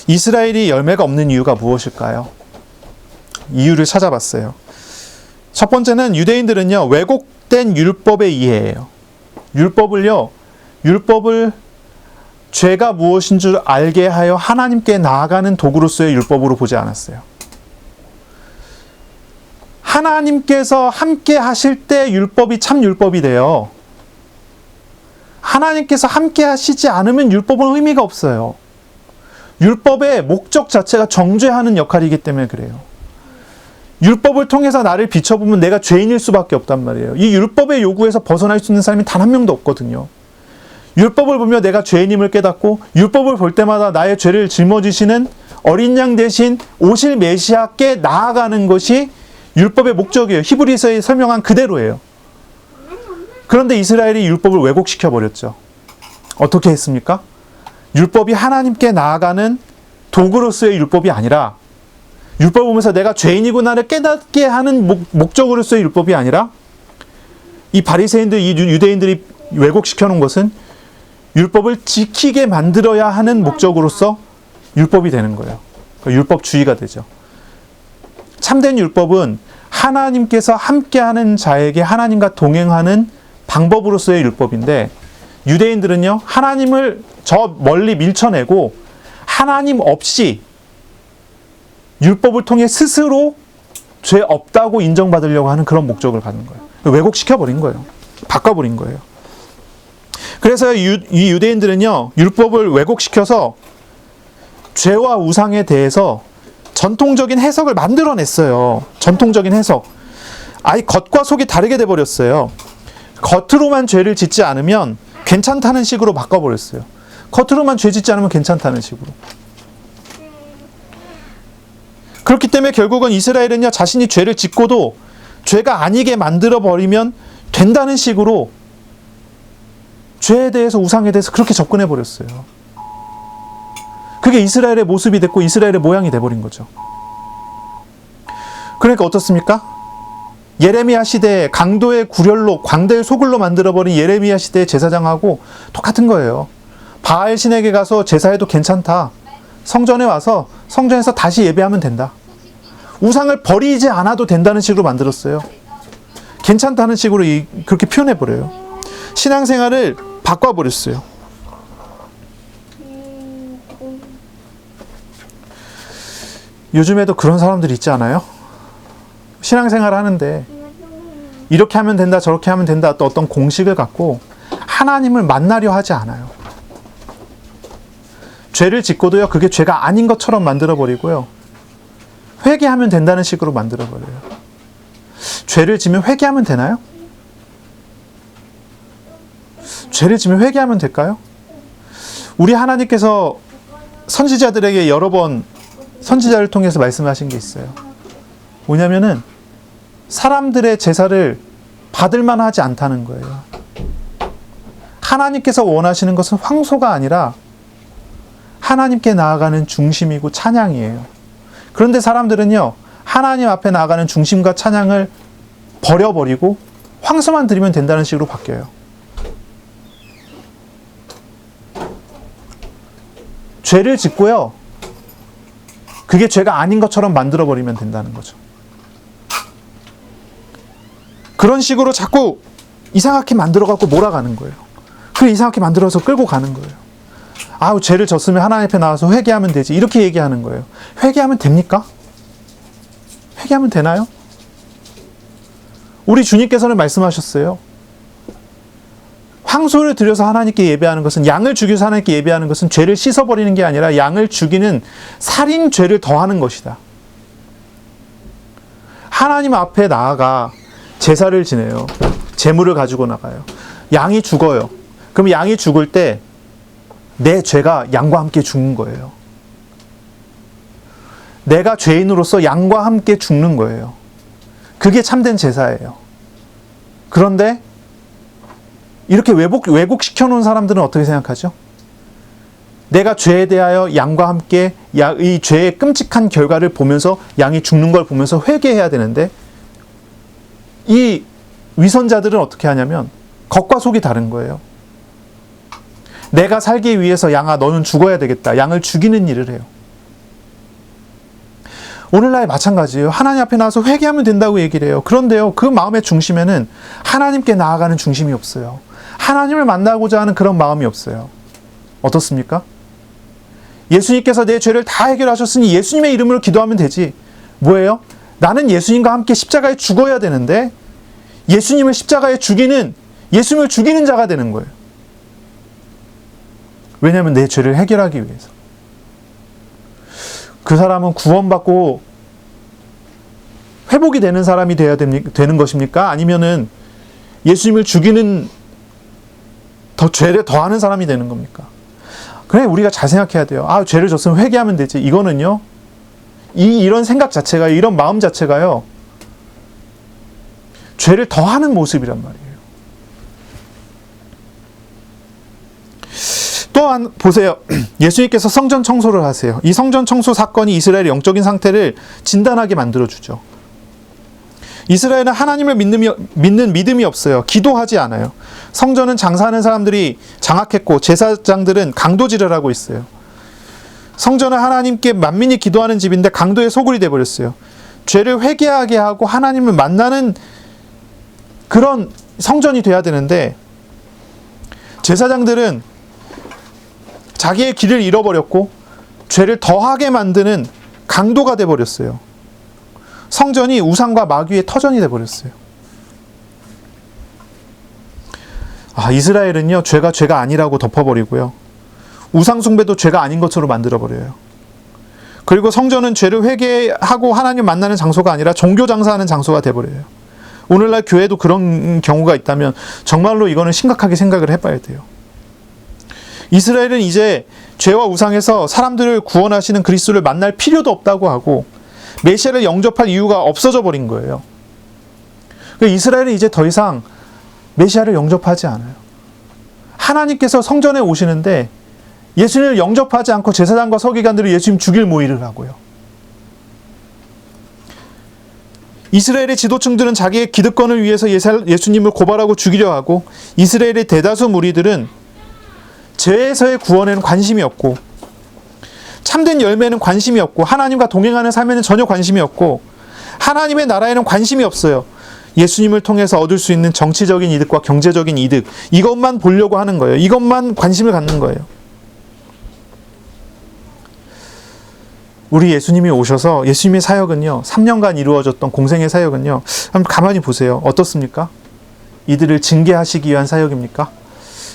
이스라엘이 열매가 없는 이유가 무엇일까요? 이유를 찾아봤어요. 첫 번째는 유대인들은요, 왜곡된 율법의 이해예요. 율법을 죄가 무엇인 줄 알게 하여 하나님께 나아가는 도구로서의 율법으로 보지 않았어요. 하나님께서 함께 하실 때 율법이 참 율법이 돼요. 하나님께서 함께 하시지 않으면 율법은 의미가 없어요. 율법의 목적 자체가 정죄하는 역할이기 때문에 그래요. 율법을 통해서 나를 비춰보면 내가 죄인일 수밖에 없단 말이에요. 이 율법의 요구에서 벗어날 수 있는 사람이 단 한 명도 없거든요. 율법을 보며 내가 죄인임을 깨닫고 율법을 볼 때마다 나의 죄를 짊어지시는 어린 양 대신 오실 메시아께 나아가는 것이 율법의 목적이에요. 히브리서에 설명한 그대로예요. 그런데 이스라엘이 율법을 왜곡시켜 버렸죠. 어떻게 했습니까? 율법이 하나님께 나아가는 도구로서의 율법이 아니라, 율법을 보면서 내가 죄인이구나를 깨닫게 하는 목적으로서의 율법이 아니라, 이 바리새인들, 이 유대인들이 왜곡시켜 놓은 것은 율법을 지키게 만들어야 하는 목적으로서 율법이 되는 거예요. 그러니까 율법주의가 되죠. 참된 율법은 하나님께서 함께하는 자에게 하나님과 동행하는 방법으로서의 율법인데, 유대인들은요, 하나님을 저 멀리 밀쳐내고 하나님 없이 율법을 통해 스스로 죄 없다고 인정받으려고 하는 그런 목적을 갖는 거예요. 왜곡시켜버린 거예요. 바꿔버린 거예요. 그래서 이 유대인들은요, 율법을 왜곡시켜서 죄와 우상에 대해서 전통적인 해석을 만들어냈어요. 전통적인 해석. 아예 겉과 속이 다르게 돼버렸어요. 겉으로만 죄를 짓지 않으면 괜찮다는 식으로 바꿔버렸어요. 겉으로만 죄 짓지 않으면 괜찮다는 식으로. 그렇기 때문에 결국은 이스라엘은요, 자신이 죄를 짓고도 죄가 아니게 만들어버리면 된다는 식으로 죄에 대해서, 우상에 대해서 그렇게 접근해버렸어요. 그게 이스라엘의 모습이 됐고 이스라엘의 모양이 돼버린 거죠. 그러니까 어떻습니까? 예레미야 시대에 강도의 구렬로, 광대의 소굴로 만들어버린 예레미야 시대의 제사장하고 똑같은 거예요. 바알 신에게 가서 제사해도 괜찮다. 성전에 와서 성전에서 다시 예배하면 된다. 우상을 버리지 않아도 된다는 식으로 만들었어요. 괜찮다는 식으로 그렇게 표현해버려요. 신앙생활을 바꿔버렸어요. 요즘에도 그런 사람들이 있지 않아요? 신앙생활 하는데 이렇게 하면 된다, 저렇게 하면 된다, 또 어떤 공식을 갖고 하나님을 만나려 하지 않아요. 죄를 짓고도요, 그게 죄가 아닌 것처럼 만들어버리고요, 회개하면 된다는 식으로 만들어버려요. 죄를 지면 회개하면 되나요? 죄를 지면 회개하면 될까요? 우리 하나님께서 선지자들에게 여러 번 선지자를 통해서 말씀하신 게 있어요. 뭐냐면은 사람들의 제사를 받을 만하지 않다는 거예요. 하나님께서 원하시는 것은 황소가 아니라 하나님께 나아가는 중심이고 찬양이에요. 그런데 사람들은요, 하나님 앞에 나아가는 중심과 찬양을 버려버리고 황소만 드리면 된다는 식으로 바뀌어요. 죄를 짓고요, 그게 죄가 아닌 것처럼 만들어버리면 된다는 거죠. 그런 식으로 자꾸 이상하게 만들어갖고 몰아가는 거예요. 그걸 이상하게 만들어서 끌고 가는 거예요. 아우, 죄를 졌으면 하나님 앞에 나와서 회개하면 되지, 이렇게 얘기하는 거예요. 회개하면 됩니까? 회개하면 되나요? 우리 주님께서는 말씀하셨어요. 황소를 들여서 하나님께 예배하는 것은, 양을 죽여서 하나님께 예배하는 것은 죄를 씻어버리는 게 아니라 양을 죽이는 살인 죄를 더하는 것이다. 하나님 앞에 나아가 제사를 지내요. 제물을 가지고 나가요. 양이 죽어요. 그럼 양이 죽을 때 내 죄가 양과 함께 죽는 거예요. 내가 죄인으로서 양과 함께 죽는 거예요. 그게 참된 제사예요. 그런데 이렇게 왜곡시켜 놓은 사람들은 어떻게 생각하죠? 내가 죄에 대하여 양과 함께 이 죄의 끔찍한 결과를 보면서, 양이 죽는 걸 보면서 회개해야 되는데, 이 위선자들은 어떻게 하냐면 겉과 속이 다른 거예요. 내가 살기 위해서 양아 너는 죽어야 되겠다. 양을 죽이는 일을 해요. 오늘날 마찬가지예요. 하나님 앞에 나와서 회개하면 된다고 얘기를 해요. 그런데요, 그 마음의 중심에는 하나님께 나아가는 중심이 없어요. 하나님을 만나고자 하는 그런 마음이 없어요. 어떻습니까? 예수님께서 내 죄를 다 해결하셨으니 예수님의 이름으로 기도하면 되지. 뭐예요? 나는 예수님과 함께 십자가에 죽어야 되는데 예수님을 십자가에 죽이는, 예수님을 죽이는 자가 되는 거예요. 왜냐하면 내 죄를 해결하기 위해서. 그 사람은 구원받고 회복이 되는 사람이 되는 것입니까? 아니면은 예수님을 죽이는 죄를 더하는 사람이 되는 겁니까? 그래, 우리가 잘 생각해야 돼요. 아, 죄를 졌으면 회개하면 되지. 이거는요, 이런 생각 자체가요, 이런 마음 자체가요, 죄를 더하는 모습이란 말이에요. 또한 보세요. 예수님께서 성전 청소를 하세요. 이 성전 청소 사건이 이스라엘의 영적인 상태를 진단하게 만들어주죠. 이스라엘은 하나님을 믿는 믿음이 없어요. 기도하지 않아요. 성전은 장사하는 사람들이 장악했고 제사장들은 강도질을 하고 있어요. 성전은 하나님께 만민이 기도하는 집인데 강도의 소굴이 되어버렸어요. 죄를 회개하게 하고 하나님을 만나는 그런 성전이 돼야 되는데 제사장들은 자기의 길을 잃어버렸고 죄를 더하게 만드는 강도가 되어버렸어요. 성전이 우상과 마귀의 터전이 되어버렸어요. 이스라엘은요, 죄가 아니라고 덮어버리고요, 우상 숭배도 죄가 아닌 것으로 만들어버려요. 그리고 성전은 죄를 회개하고 하나님 만나는 장소가 아니라 종교 장사하는 장소가 되어버려요. 오늘날 교회도 그런 경우가 있다면 정말로 이거는 심각하게 생각을 해봐야 돼요. 이스라엘은 이제 죄와 우상에서 사람들을 구원하시는 그리스도를 만날 필요도 없다고 하고 메시아를 영접할 이유가 없어져 버린 거예요. 이스라엘은 이제 더 이상 메시아를 영접하지 않아요. 하나님께서 성전에 오시는데 예수님을 영접하지 않고 제사장과 서기관들이 예수님 죽일 모의를 하고요. 이스라엘의 지도층들은 자기의 기득권을 위해서 예수님을 고발하고 죽이려 하고 이스라엘의 대다수 무리들은 죄에서의 구원에는 관심이 없고 참된 열매는 관심이 없고 하나님과 동행하는 삶에는 전혀 관심이 없고 하나님의 나라에는 관심이 없어요. 예수님을 통해서 얻을 수 있는 정치적인 이득과 경제적인 이득, 이것만 보려고 하는 거예요. 이것만 관심을 갖는 거예요. 우리 예수님이 오셔서 예수님의 사역은요, 3년간 이루어졌던 공생의 사역은요, 한번 가만히 보세요. 어떻습니까? 이들을 징계하시기 위한 사역입니까?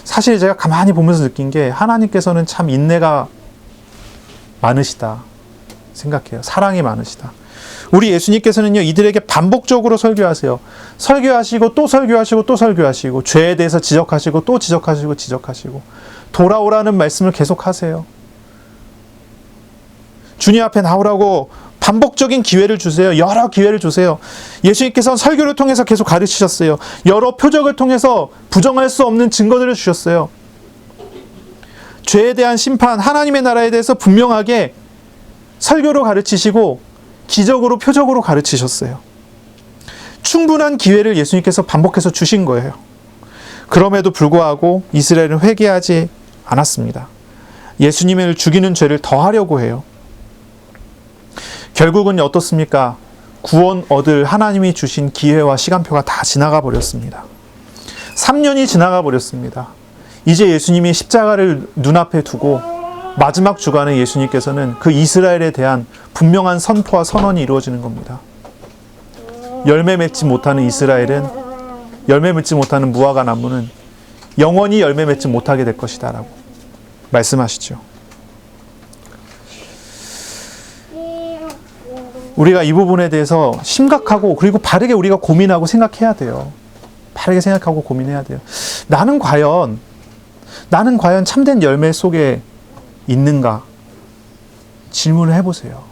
사실 제가 가만히 보면서 느낀 게 하나님께서는 참 인내가 많으시다 생각해요. 사랑이 많으시다. 우리 예수님께서는요, 이들에게 반복적으로 설교하세요. 설교하시고 또 설교하시고 또 설교하시고 죄에 대해서 지적하시고 또 지적하시고 돌아오라는 말씀을 계속하세요. 주님 앞에 나오라고 반복적인 기회를 주세요. 여러 기회를 주세요. 예수님께서는 설교를 통해서 계속 가르치셨어요. 여러 표적을 통해서 부정할 수 없는 증거들을 주셨어요. 죄에 대한 심판, 하나님의 나라에 대해서 분명하게 설교로 가르치시고 기적으로, 표적으로 가르치셨어요. 충분한 기회를 예수님께서 반복해서 주신 거예요. 그럼에도 불구하고 이스라엘은 회개하지 않았습니다. 예수님을 죽이는 죄를 더하려고 해요. 결국은 어떻습니까? 구원 얻을 하나님이 주신 기회와 시간표가 다 지나가 버렸습니다. 3년이 지나가 버렸습니다. 이제 예수님이 십자가를 눈앞에 두고 마지막 주간에 예수님께서는 그 이스라엘에 대한 분명한 선포와 선언이 이루어지는 겁니다. 열매 맺지 못하는 이스라엘은, 열매 맺지 못하는 무화과 나무는 영원히 열매 맺지 못하게 될 것이다 라고 말씀하시죠. 우리가 이 부분에 대해서 심각하고 그리고 바르게 우리가 고민하고 생각해야 돼요. 바르게 생각하고 고민해야 돼요. 나는 과연 참된 열매 속에 있는가? 질문을 해보세요.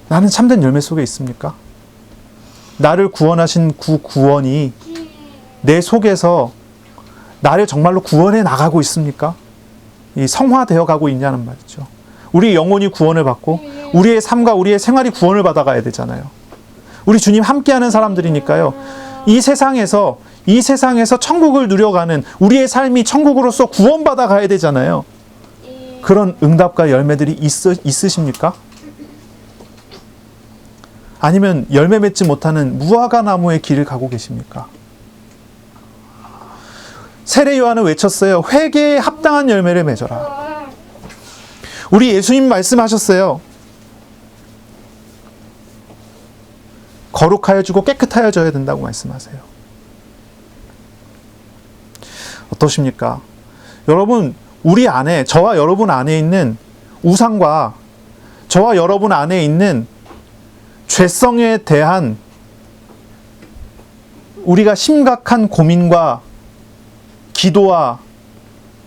나는 참된 열매 속에 있습니까? 나를 구원하신 구원이 내 속에서 나를 정말로 구원해 나가고 있습니까? 이 성화되어 가고 있냐는 말이죠. 우리 영혼이 구원을 받고 우리의 삶과 우리의 생활이 구원을 받아가야 되잖아요. 우리 주님 함께하는 사람들이니까요. 이 세상에서 천국을 누려가는 우리의 삶이 천국으로서 구원받아 가야 되잖아요. 그런 응답과 열매들이 있으십니까? 아니면 열매 맺지 못하는 무화과 나무의 길을 가고 계십니까? 세례 요한은 외쳤어요. 회개에 합당한 열매를 맺어라. 우리 예수님 말씀하셨어요. 거룩하여지고 깨끗하여져야 된다고 말씀하세요. 어떠십니까? 여러분, 우리 안에, 저와 여러분 안에 있는 우상과 저와 여러분 안에 있는 죄성에 대한 우리가 심각한 고민과 기도와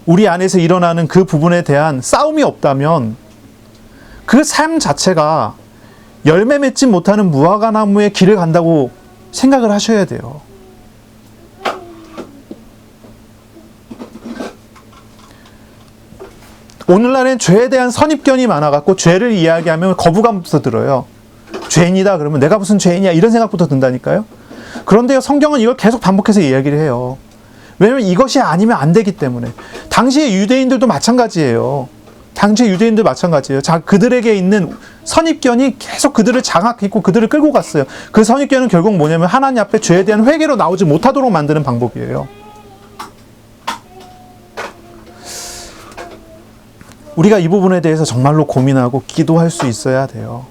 우리 안에서 일어나는 그 부분에 대한 싸움이 없다면 그 삶 자체가 열매 맺지 못하는 무화과 나무의 길을 간다고 생각을 하셔야 돼요. 오늘날엔 죄에 대한 선입견이 많아갖고 죄를 이야기하면 거부감부터 들어요. 죄인이다 그러면 내가 무슨 죄인이야 이런 생각부터 든다니까요. 그런데요, 성경은 이걸 계속 반복해서 이야기를 해요. 왜냐하면 이것이 아니면 안 되기 때문에. 당시의 유대인들도 마찬가지예요. 자, 그들에게 있는 선입견이 계속 그들을 장악했고 그들을 끌고 갔어요. 그 선입견은 결국 뭐냐면 하나님 앞에 죄에 대한 회개로 나오지 못하도록 만드는 방법이에요. 우리가 이 부분에 대해서 정말로 고민하고 기도할 수 있어야 돼요.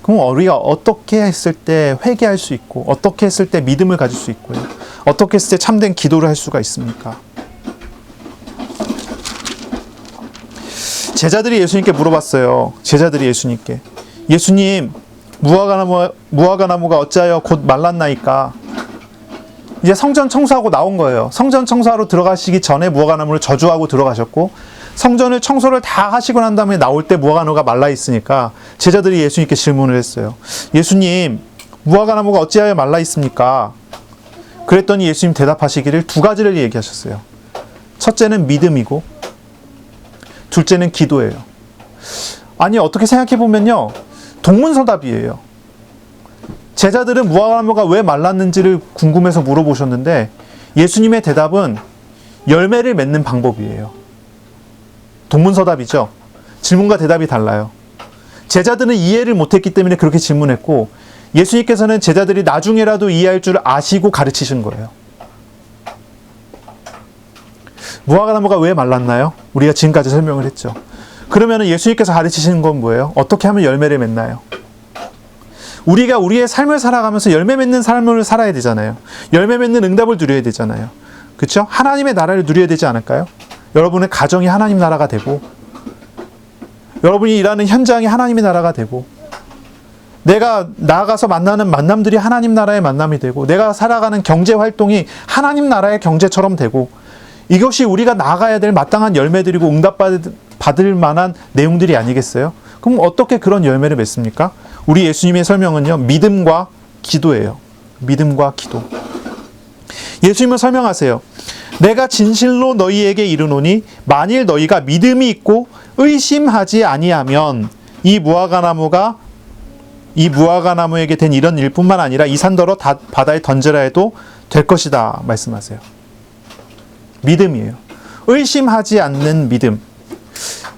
그럼 우리가 어떻게 했을 때 회개할 수 있고 어떻게 했을 때 믿음을 가질 수 있고요. 어떻게 했을 때 참된 기도를 할 수가 있습니까? 제자들이 예수님께 물어봤어요. 예수님, 무화과 나무가 어찌하여 곧 말랐나이까? 이제 성전 청소하고 나온 거예요. 성전 청소하러 들어가시기 전에 무화과 나무를 저주하고 들어가셨고, 성전을 청소를 다 하시고 난 다음에 나올 때 무화과 나무가 말라 있으니까 제자들이 예수님께 질문을 했어요. 예수님, 무화과 나무가 어찌하여 말라 있습니까? 그랬더니 예수님 대답하시기를 두 가지를 얘기하셨어요. 첫째는 믿음이고 둘째는 기도예요. 아니, 어떻게 생각해보면요, 동문서답이에요. 제자들은 무화과 나무가 왜 말랐는지를 궁금해서 물어보셨는데 예수님의 대답은 열매를 맺는 방법이에요. 동문서답이죠. 질문과 대답이 달라요. 제자들은 이해를 못했기 때문에 그렇게 질문했고, 예수님께서는 제자들이 나중에라도 이해할 줄 아시고 가르치신 거예요. 무화과 나무가 왜 말랐나요? 우리가 지금까지 설명을 했죠. 그러면 예수님께서 가르치시는 건 뭐예요? 어떻게 하면 열매를 맺나요? 우리가 우리의 삶을 살아가면서 열매 맺는 삶을 살아야 되잖아요. 열매 맺는 응답을 누려야 되잖아요. 그렇죠? 하나님의 나라를 누려야 되지 않을까요? 여러분의 가정이 하나님 나라가 되고, 여러분이 일하는 현장이 하나님의 나라가 되고, 내가 나아가서 만나는 만남들이 하나님 나라의 만남이 되고, 내가 살아가는 경제 활동이 하나님 나라의 경제처럼 되고, 이것이 우리가 나아가야 될 마땅한 열매들이고 응답받을 만한 내용들이 아니겠어요? 그럼 어떻게 그런 열매를 맺습니까? 우리 예수님의 설명은요, 믿음과 기도예요. 믿음과 기도. 예수님은 설명하세요. 내가 진실로 너희에게 이르노니 만일 너희가 믿음이 있고 의심하지 아니하면 이 무화과 나무에게 된 이런 일뿐만 아니라 이 산더러 바다에 던지라 해도 될 것이다 말씀하세요. 믿음이에요. 의심하지 않는 믿음.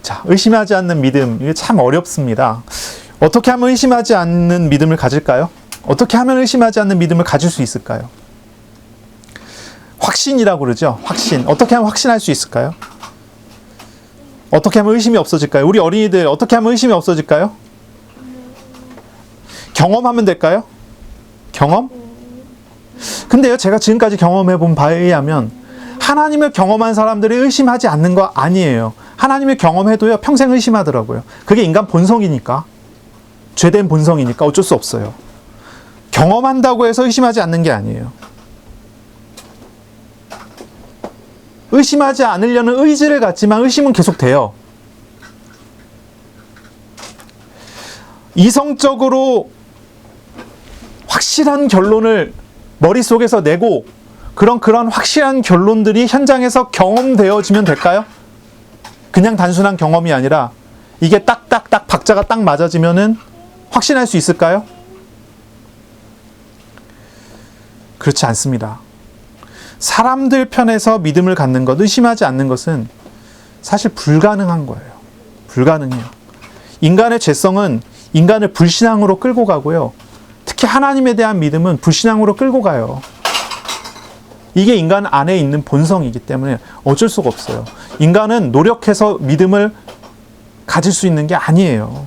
자, 의심하지 않는 믿음, 이게 참 어렵습니다. 어떻게 하면 의심하지 않는 믿음을 가질까요? 어떻게 하면 의심하지 않는 믿음을 가질 수 있을까요? 확신이라고 그러죠. 확신. 어떻게 하면 확신할 수 있을까요? 어떻게 하면 의심이 없어질까요? 우리 어린이들 어떻게 하면 의심이 없어질까요? 경험하면 될까요? 경험? 근데요, 제가 지금까지 경험해본 바에 의하면 하나님을 경험한 사람들이 의심하지 않는 거 아니에요. 하나님을 경험해도요, 평생 의심하더라고요. 그게 인간 본성이니까. 죄된 본성이니까 어쩔 수 없어요. 경험한다고 해서 의심하지 않는 게 아니에요. 의심하지 않으려는 의지를 갖지만 의심은 계속 돼요. 이성적으로 확실한 결론을 머릿속에서 내고 그런 확실한 결론들이 현장에서 경험되어지면 될까요? 그냥 단순한 경험이 아니라 이게 딱딱딱 박자가 딱 맞아지면은 확신할 수 있을까요? 그렇지 않습니다. 사람들 편에서 믿음을 갖는 것, 의심하지 않는 것은 사실 불가능한 거예요. 불가능해요. 인간의 죄성은 인간을 불신앙으로 끌고 가고요. 특히 하나님에 대한 믿음은 불신앙으로 끌고 가요. 이게 인간 안에 있는 본성이기 때문에 어쩔 수가 없어요. 인간은 노력해서 믿음을 가질 수 있는 게 아니에요.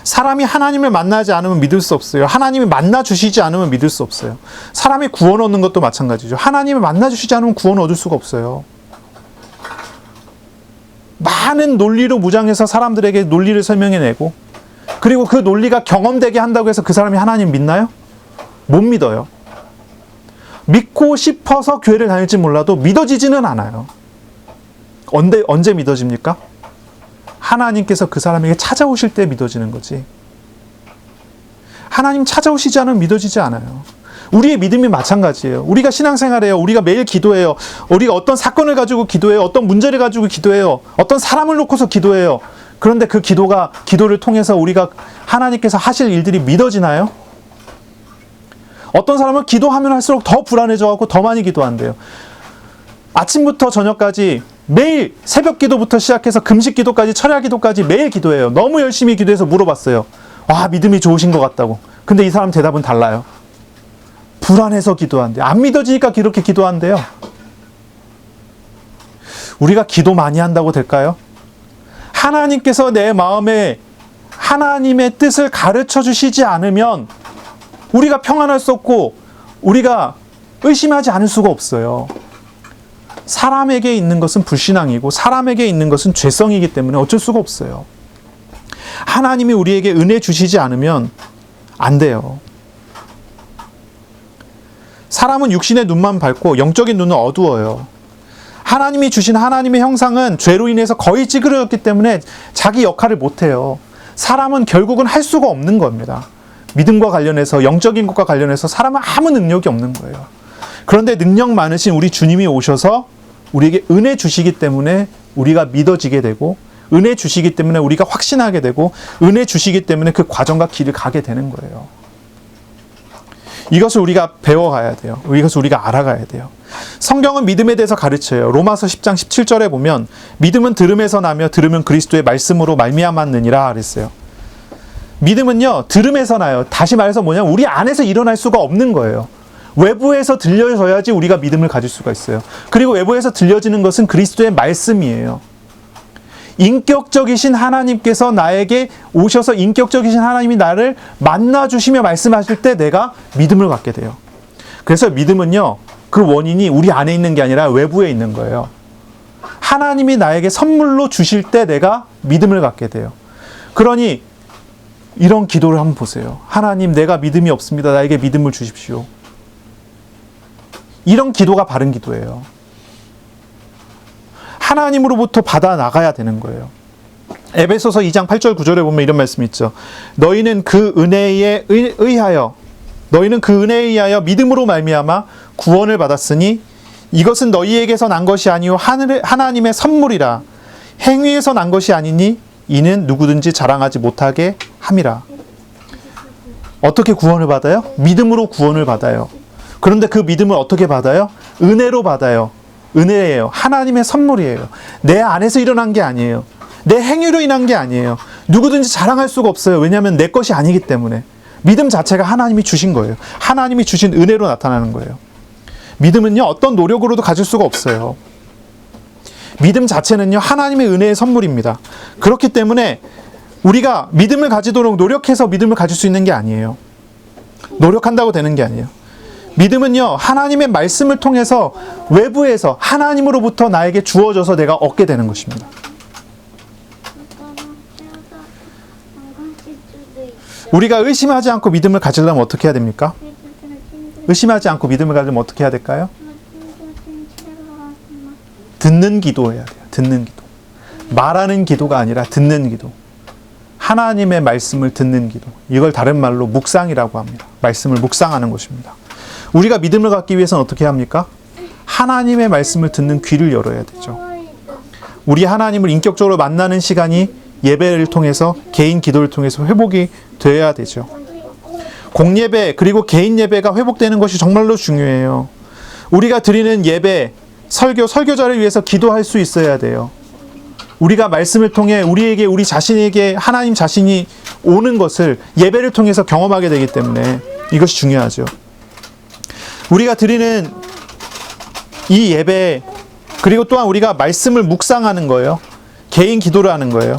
사람이 하나님을 만나지 않으면 믿을 수 없어요. 하나님이 만나 주시지 않으면 믿을 수 없어요. 사람이 구원 얻는 것도 마찬가지죠. 하나님을 만나 주시지 않으면 구원 얻을 수가 없어요. 많은 논리로 무장해서 사람들에게 논리를 설명해내고, 그리고 그 논리가 경험되게 한다고 해서 그 사람이 하나님 믿나요? 못 믿어요. 믿고 싶어서 교회를 다닐지 몰라도 믿어지지는 않아요. 언제 믿어집니까? 하나님께서 그 사람에게 찾아오실 때 믿어지는 거지. 하나님 찾아오시지 않으면 믿어지지 않아요. 우리의 믿음이 마찬가지예요. 우리가 신앙생활해요. 우리가 매일 기도해요. 우리가 어떤 사건을 가지고 기도해요. 어떤 문제를 가지고 기도해요. 어떤 사람을 놓고서 기도해요. 그런데 그 기도를 통해서 우리가 하나님께서 하실 일들이 믿어지나요? 어떤 사람은 기도하면 할수록 더 불안해져갖고 더 많이 기도한대요. 아침부터 저녁까지 매일 새벽 기도부터 시작해서 금식 기도까지, 철야 기도까지 매일 기도해요. 너무 열심히 기도해서 물어봤어요. 와, 믿음이 좋으신 것 같다고. 근데 이 사람 대답은 달라요. 불안해서 기도한대요. 안 믿어지니까 그렇게 기도한대요. 우리가 기도 많이 한다고 될까요? 하나님께서 내 마음에 하나님의 뜻을 가르쳐 주시지 않으면 우리가 평안할 수 없고 우리가 의심하지 않을 수가 없어요. 사람에게 있는 것은 불신앙이고 사람에게 있는 것은 죄성이기 때문에 어쩔 수가 없어요. 하나님이 우리에게 은혜 주시지 않으면 안 돼요. 사람은 육신의 눈만 밝고 영적인 눈은 어두워요. 하나님이 주신 하나님의 형상은 죄로 인해서 거의 찌그러졌기 때문에 자기 역할을 못해요. 사람은 결국은 할 수가 없는 겁니다. 믿음과 관련해서, 영적인 것과 관련해서 사람은 아무 능력이 없는 거예요. 그런데 능력 많으신 우리 주님이 오셔서 우리에게 은혜 주시기 때문에 우리가 믿어지게 되고, 은혜 주시기 때문에 우리가 확신하게 되고, 은혜 주시기 때문에 그 과정과 길을 가게 되는 거예요. 이것을 우리가 배워가야 돼요. 이것을 우리가 알아가야 돼요. 성경은 믿음에 대해서 가르쳐요. 로마서 10장 17절에 보면 믿음은 들음에서 나며 들음은 그리스도의 말씀으로 말미암았느니라 그랬어요. 믿음은요, 들음에서 나요. 다시 말해서 뭐냐면 우리 안에서 일어날 수가 없는 거예요. 외부에서 들려져야지 우리가 믿음을 가질 수가 있어요. 그리고 외부에서 들려지는 것은 그리스도의 말씀이에요. 인격적이신 하나님께서 나에게 오셔서 인격적이신 하나님이 나를 만나주시며 말씀하실 때 내가 믿음을 갖게 돼요. 그래서 믿음은요, 그 원인이 우리 안에 있는 게 아니라 외부에 있는 거예요. 하나님이 나에게 선물로 주실 때 내가 믿음을 갖게 돼요. 그러니 이런 기도를 한번 보세요. 하나님, 내가 믿음이 없습니다. 나에게 믿음을 주십시오. 이런 기도가 바른 기도예요. 하나님으로부터 받아 나가야 되는 거예요. 에베소서 2장 8절 9절에 보면 이런 말씀이 있죠. 너희는 그 은혜에 의하여 믿음으로 말미암아 구원을 받았으니 이것은 너희에게서 난 것이 아니요 하나님의 선물이라. 행위에서 난 것이 아니니 이는 누구든지 자랑하지 못하게 함이라. 어떻게 구원을 받아요? 믿음으로 구원을 받아요. 그런데 그 믿음을 어떻게 받아요? 은혜로 받아요. 은혜예요. 하나님의 선물이에요. 내 안에서 일어난 게 아니에요. 내 행위로 인한 게 아니에요. 누구든지 자랑할 수가 없어요. 왜냐하면 내 것이 아니기 때문에. 믿음 자체가 하나님이 주신 거예요. 하나님이 주신 은혜로 나타나는 거예요. 믿음은요, 어떤 노력으로도 가질 수가 없어요. 믿음 자체는요, 하나님의 은혜의 선물입니다. 그렇기 때문에 우리가 믿음을 가지도록 노력해서 믿음을 가질 수 있는 게 아니에요. 노력한다고 되는 게 아니에요. 믿음은요, 하나님의 말씀을 통해서 외부에서 하나님으로부터 나에게 주어져서 내가 얻게 되는 것입니다. 우리가 의심하지 않고 믿음을 가지려면 어떻게 해야 됩니까? 의심하지 않고 믿음을 가지려면 어떻게 해야 될까요? 듣는 기도해야 돼요. 듣는 기도. 말하는 기도가 아니라 듣는 기도. 하나님의 말씀을 듣는 기도. 이걸 다른 말로 묵상이라고 합니다. 말씀을 묵상하는 것입니다. 우리가 믿음을 갖기 위해서는 어떻게 합니까? 하나님의 말씀을 듣는 귀를 열어야 되죠. 우리 하나님을 인격적으로 만나는 시간이 예배를 통해서, 개인 기도를 통해서 회복이 되어야 되죠. 공예배 그리고 개인 예배가 회복되는 것이 정말로 중요해요. 우리가 드리는 예배, 설교자를 위해서 기도할 수 있어야 돼요. 우리가 말씀을 통해 우리에게, 우리 자신에게 하나님 자신이 오는 것을 예배를 통해서 경험하게 되기 때문에 이것이 중요하죠. 우리가 드리는 이 예배, 그리고 또한 우리가 말씀을 묵상하는 거예요. 개인 기도를 하는 거예요.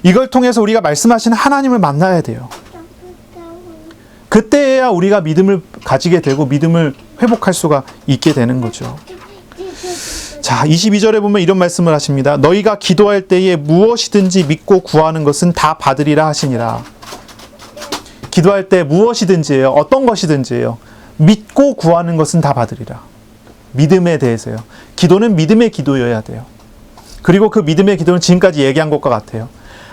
이걸 통해서 우리가 말씀하시는 하나님을 만나야 돼요. 그때야 우리가 믿음을 가지게 되고 믿음을 회복할 수가 있게 되는 거죠. 자, 22절에 보면 이런 말씀을 하십니다. 너희가 기도할 때에 무엇이든지 믿고 구하는 것은 다 받으리라 하시니라. 기도할 때 무엇이든지예요. 어떤 것이든지예요. 믿고 구하는 것은 다 받으리라. 믿음에 대해서요. 기도는 믿음의 기도여야 돼요. 그리고 그 믿음의 기도는 지금까지 얘기한 것과 같아요.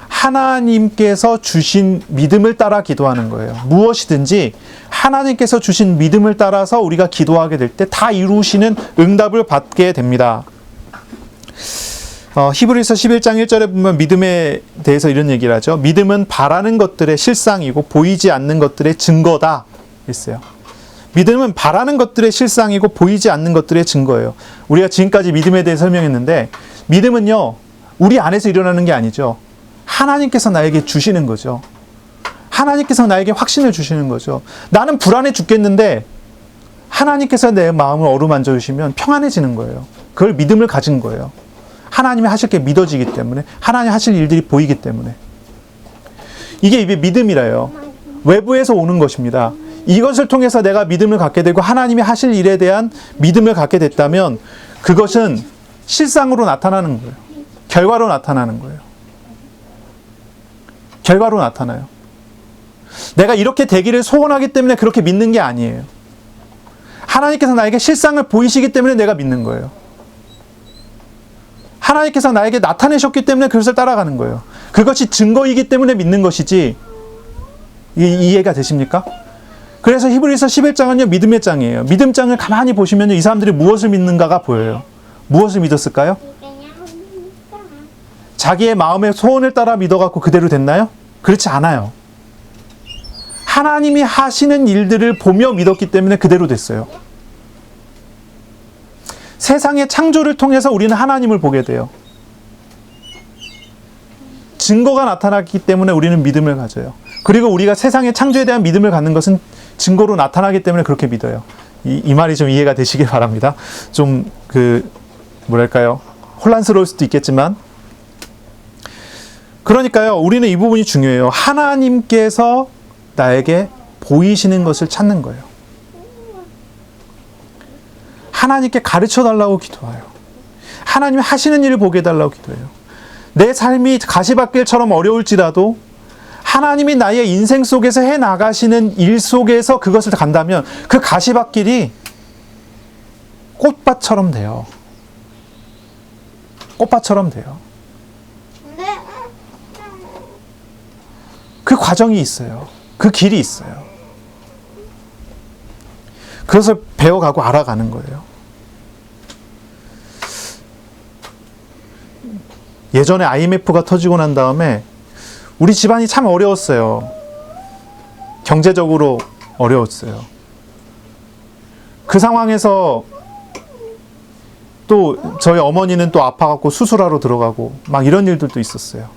하나님께서 주신 믿음을 따라 기도하는 거예요. 무엇이든지 하나님께서 주신 믿음을 따라서 우리가 기도하게 될 때 다 이루시는 응답을 받게 됩니다. 히브리서 11장 1절에 보면 믿음에 대해서 이런 얘기를 하죠. 믿음은 바라는 것들의 실상이고 보이지 않는 것들의 증거다 했어요. 믿음은 바라는 것들의 실상이고 보이지 않는 것들의 증거예요. 우리가 지금까지 믿음에 대해 설명했는데, 믿음은요, 우리 안에서 일어나는 게 아니죠. 하나님께서 나에게 주시는 거죠. 하나님께서 나에게 확신을 주시는 거죠. 나는 불안해 죽겠는데 하나님께서 내 마음을 어루만져 주시면 평안해지는 거예요. 그걸 믿음을 가진 거예요. 하나님이 하실 게 믿어지기 때문에, 하나님 하실 일들이 보이기 때문에. 이게 믿음이라요. 외부에서 오는 것입니다. 이것을 통해서 내가 믿음을 갖게 되고 하나님이 하실 일에 대한 믿음을 갖게 됐다면 그것은 실상으로 나타나는 거예요. 결과로 나타나는 거예요. 결과로 나타나요. 내가 이렇게 되기를 소원하기 때문에 그렇게 믿는 게 아니에요. 하나님께서 나에게 실상을 보이시기 때문에 내가 믿는 거예요. 하나님께서 나에게 나타내셨기 때문에 그것을 따라가는 거예요. 그것이 증거이기 때문에 믿는 것이지. 이해가 되십니까? 그래서 히브리서 11장은요, 믿음의 장이에요. 믿음장을 가만히 보시면요, 이 사람들이 무엇을 믿는가가 보여요. 무엇을 믿었을까요? 자기의 마음의 소원을 따라 믿어갖고 그대로 됐나요? 그렇지 않아요. 하나님이 하시는 일들을 보며 믿었기 때문에 그대로 됐어요. 세상의 창조를 통해서 우리는 하나님을 보게 돼요. 증거가 나타났기 때문에 우리는 믿음을 가져요. 그리고 우리가 세상의 창조에 대한 믿음을 갖는 것은 증거로 나타나기 때문에 그렇게 믿어요. 이 말이 좀 이해가 되시길 바랍니다. 좀 뭐랄까요, 혼란스러울 수도 있겠지만, 그러니까요, 우리는 이 부분이 중요해요. 하나님께서 나에게 보이시는 것을 찾는 거예요. 하나님께 가르쳐 달라고 기도해요. 하나님이 하시는 일을 보게 해달라고 기도해요. 내 삶이 가시밭길처럼 어려울지라도 하나님이 나의 인생 속에서 해나가시는 일 속에서 그것을 간다면 그 가시밭길이 꽃밭처럼 돼요. 꽃밭처럼 돼요. 그 과정이 있어요. 그 길이 있어요. 그것을 배워가고 알아가는 거예요. 예전에 IMF가 터지고 난 다음에 우리 집안이 참 어려웠어요. 경제적으로 어려웠어요. 그 상황에서 또 저희 어머니는 또 아파갖고 수술하러 들어가고 막 이런 일들도 있었어요.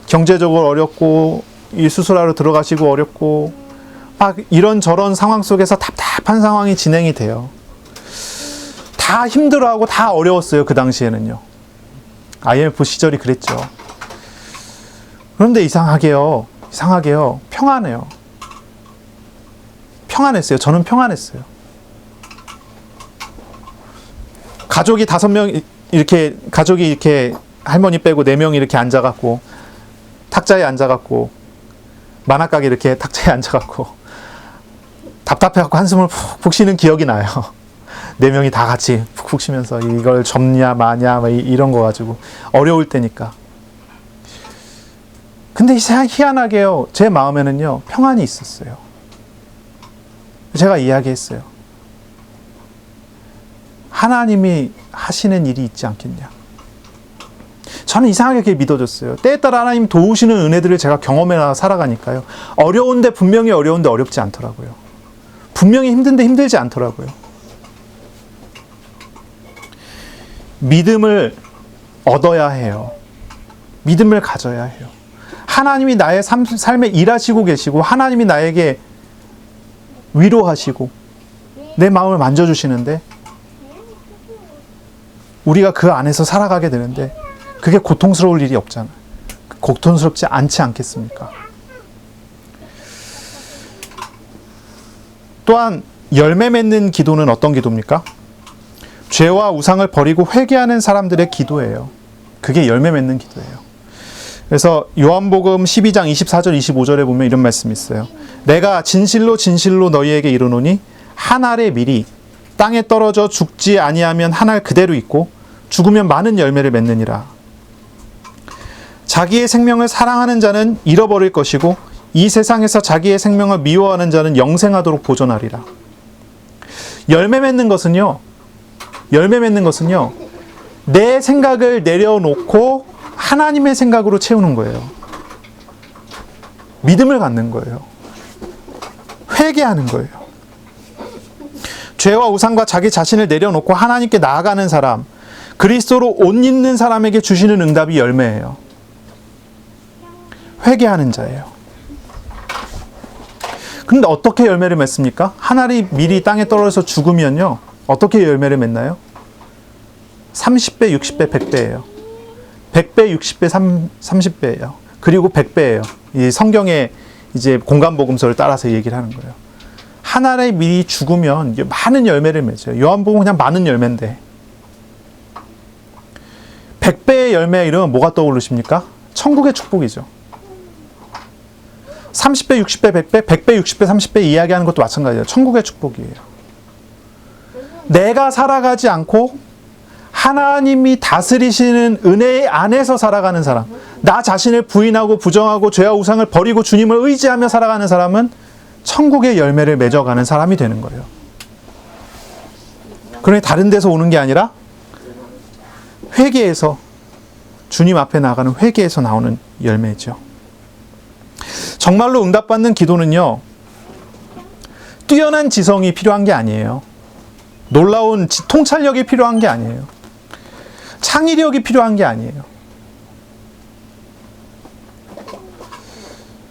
경제적으로 어렵고 이 수술하러 들어가시고 어렵고 막 이런저런 상황 속에서 답답한 상황이 진행이 돼요. 다 힘들어하고 다 어려웠어요. 그 당시에는요. IMF 시절이 그랬죠. 그런데 이상하게요. 평안해요. 평안했어요. 저는 평안했어요. 가족이 5명 이렇게 할머니 빼고 4명이 이렇게 앉아갖고 탁자에 앉아갖고 만화가게 이렇게 탁자에 앉아갖고 답답해갖고 한숨을 푹푹 쉬는 기억이 나요. 4명이 다 같이 푹푹 쉬면서 이걸 접냐 마냐 이런 거 가지고 어려울 때니까. 근데 희한하게요, 제 마음에는요 평안이 있었어요. 제가 이야기했어요. 하나님이 하시는 일이 있지 않겠냐. 저는 이상하게 그게 믿어졌어요. 때에 따라 하나님 도우시는 은혜들을 제가 경험해 살아가니까요. 어려운데 분명히 어려운데 어렵지 않더라고요. 분명히 힘든데 힘들지 않더라고요. 믿음을 얻어야 해요. 믿음을 가져야 해요. 하나님이 나의 삶에 일하시고 계시고 하나님이 나에게 위로하시고 내 마음을 만져주시는데 우리가 그 안에서 살아가게 되는데 그게 고통스러울 일이 없잖아요. 고통스럽지 않지 않겠습니까? 또한 열매 맺는 기도는 어떤 기도입니까? 죄와 우상을 버리고 회개하는 사람들의 기도예요. 그게 열매 맺는 기도예요. 그래서 요한복음 12장 24절 25절에 보면 이런 말씀이 있어요. 내가 진실로 진실로 너희에게 이르노니 한 알의 밀이 땅에 떨어져 죽지 아니하면 한 알 그대로 있고 죽으면 많은 열매를 맺느니라. 자기의 생명을 사랑하는 자는 잃어버릴 것이고 이 세상에서 자기의 생명을 미워하는 자는 영생하도록 보존하리라. 열매 맺는 것은요. 내 생각을 내려놓고 하나님의 생각으로 채우는 거예요. 믿음을 갖는 거예요. 회개하는 거예요. 죄와 우상과 자기 자신을 내려놓고 하나님께 나아가는 사람, 그리스도로 옷 입는 사람에게 주시는 응답이 열매예요. 회개하는 자예요. 그런데 어떻게 열매를 맺습니까? 한 알이 밀이 땅에 떨어져서 죽으면요. 어떻게 열매를 맺나요? 30배, 60배, 100배예요. 100배, 60배, 30배예요. 그리고 100배예요. 이 성경의 이제 공간복음서를 따라서 얘기를 하는 거예요. 한 알의 밀이 죽으면 많은 열매를 맺어요. 요한복음 그냥 많은 열매인데 100배의 열매 이러면 뭐가 떠오르십니까? 천국의 축복이죠. 30배, 60배, 100배, 100배, 60배, 30배 이야기하는 것도 마찬가지예요. 천국의 축복이에요. 내가 살아가지 않고 하나님이 다스리시는 은혜 안에서 살아가는 사람, 나 자신을 부인하고 부정하고 죄와 우상을 버리고 주님을 의지하며 살아가는 사람은 천국의 열매를 맺어가는 사람이 되는 거예요. 그러니 다른 데서 오는 게 아니라 회개에서, 주님 앞에 나가는 회개에서 나오는 열매죠. 정말로 응답받는 기도는요, 뛰어난 지성이 필요한 게 아니에요. 놀라운 통찰력이 필요한 게 아니에요. 창의력이 필요한 게 아니에요.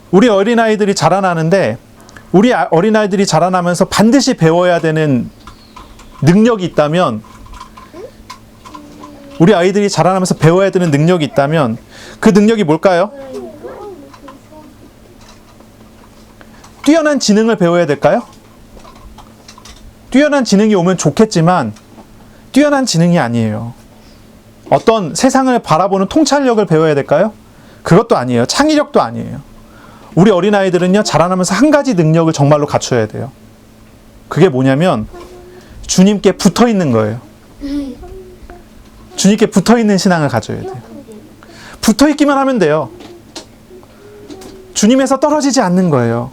우리 어린아이들이 자라나는데, 우리 어린아이들이 자라나면서 반드시 배워야 되는 능력이 있다면, 우리 아이들이 자라나면서 배워야 되는 능력이 있다면 그 능력이 뭘까요? 뛰어난 지능을 배워야 될까요? 뛰어난 지능이 오면 좋겠지만 뛰어난 지능이 아니에요. 어떤 세상을 바라보는 통찰력을 배워야 될까요? 그것도 아니에요. 창의력도 아니에요. 우리 어린아이들은요, 자라나면서 한 가지 능력을 정말로 갖춰야 돼요. 그게 뭐냐면 주님께 붙어있는 거예요. 주님께 붙어있는 신앙을 가져야 돼요. 붙어있기만 하면 돼요. 주님에서 떨어지지 않는 거예요.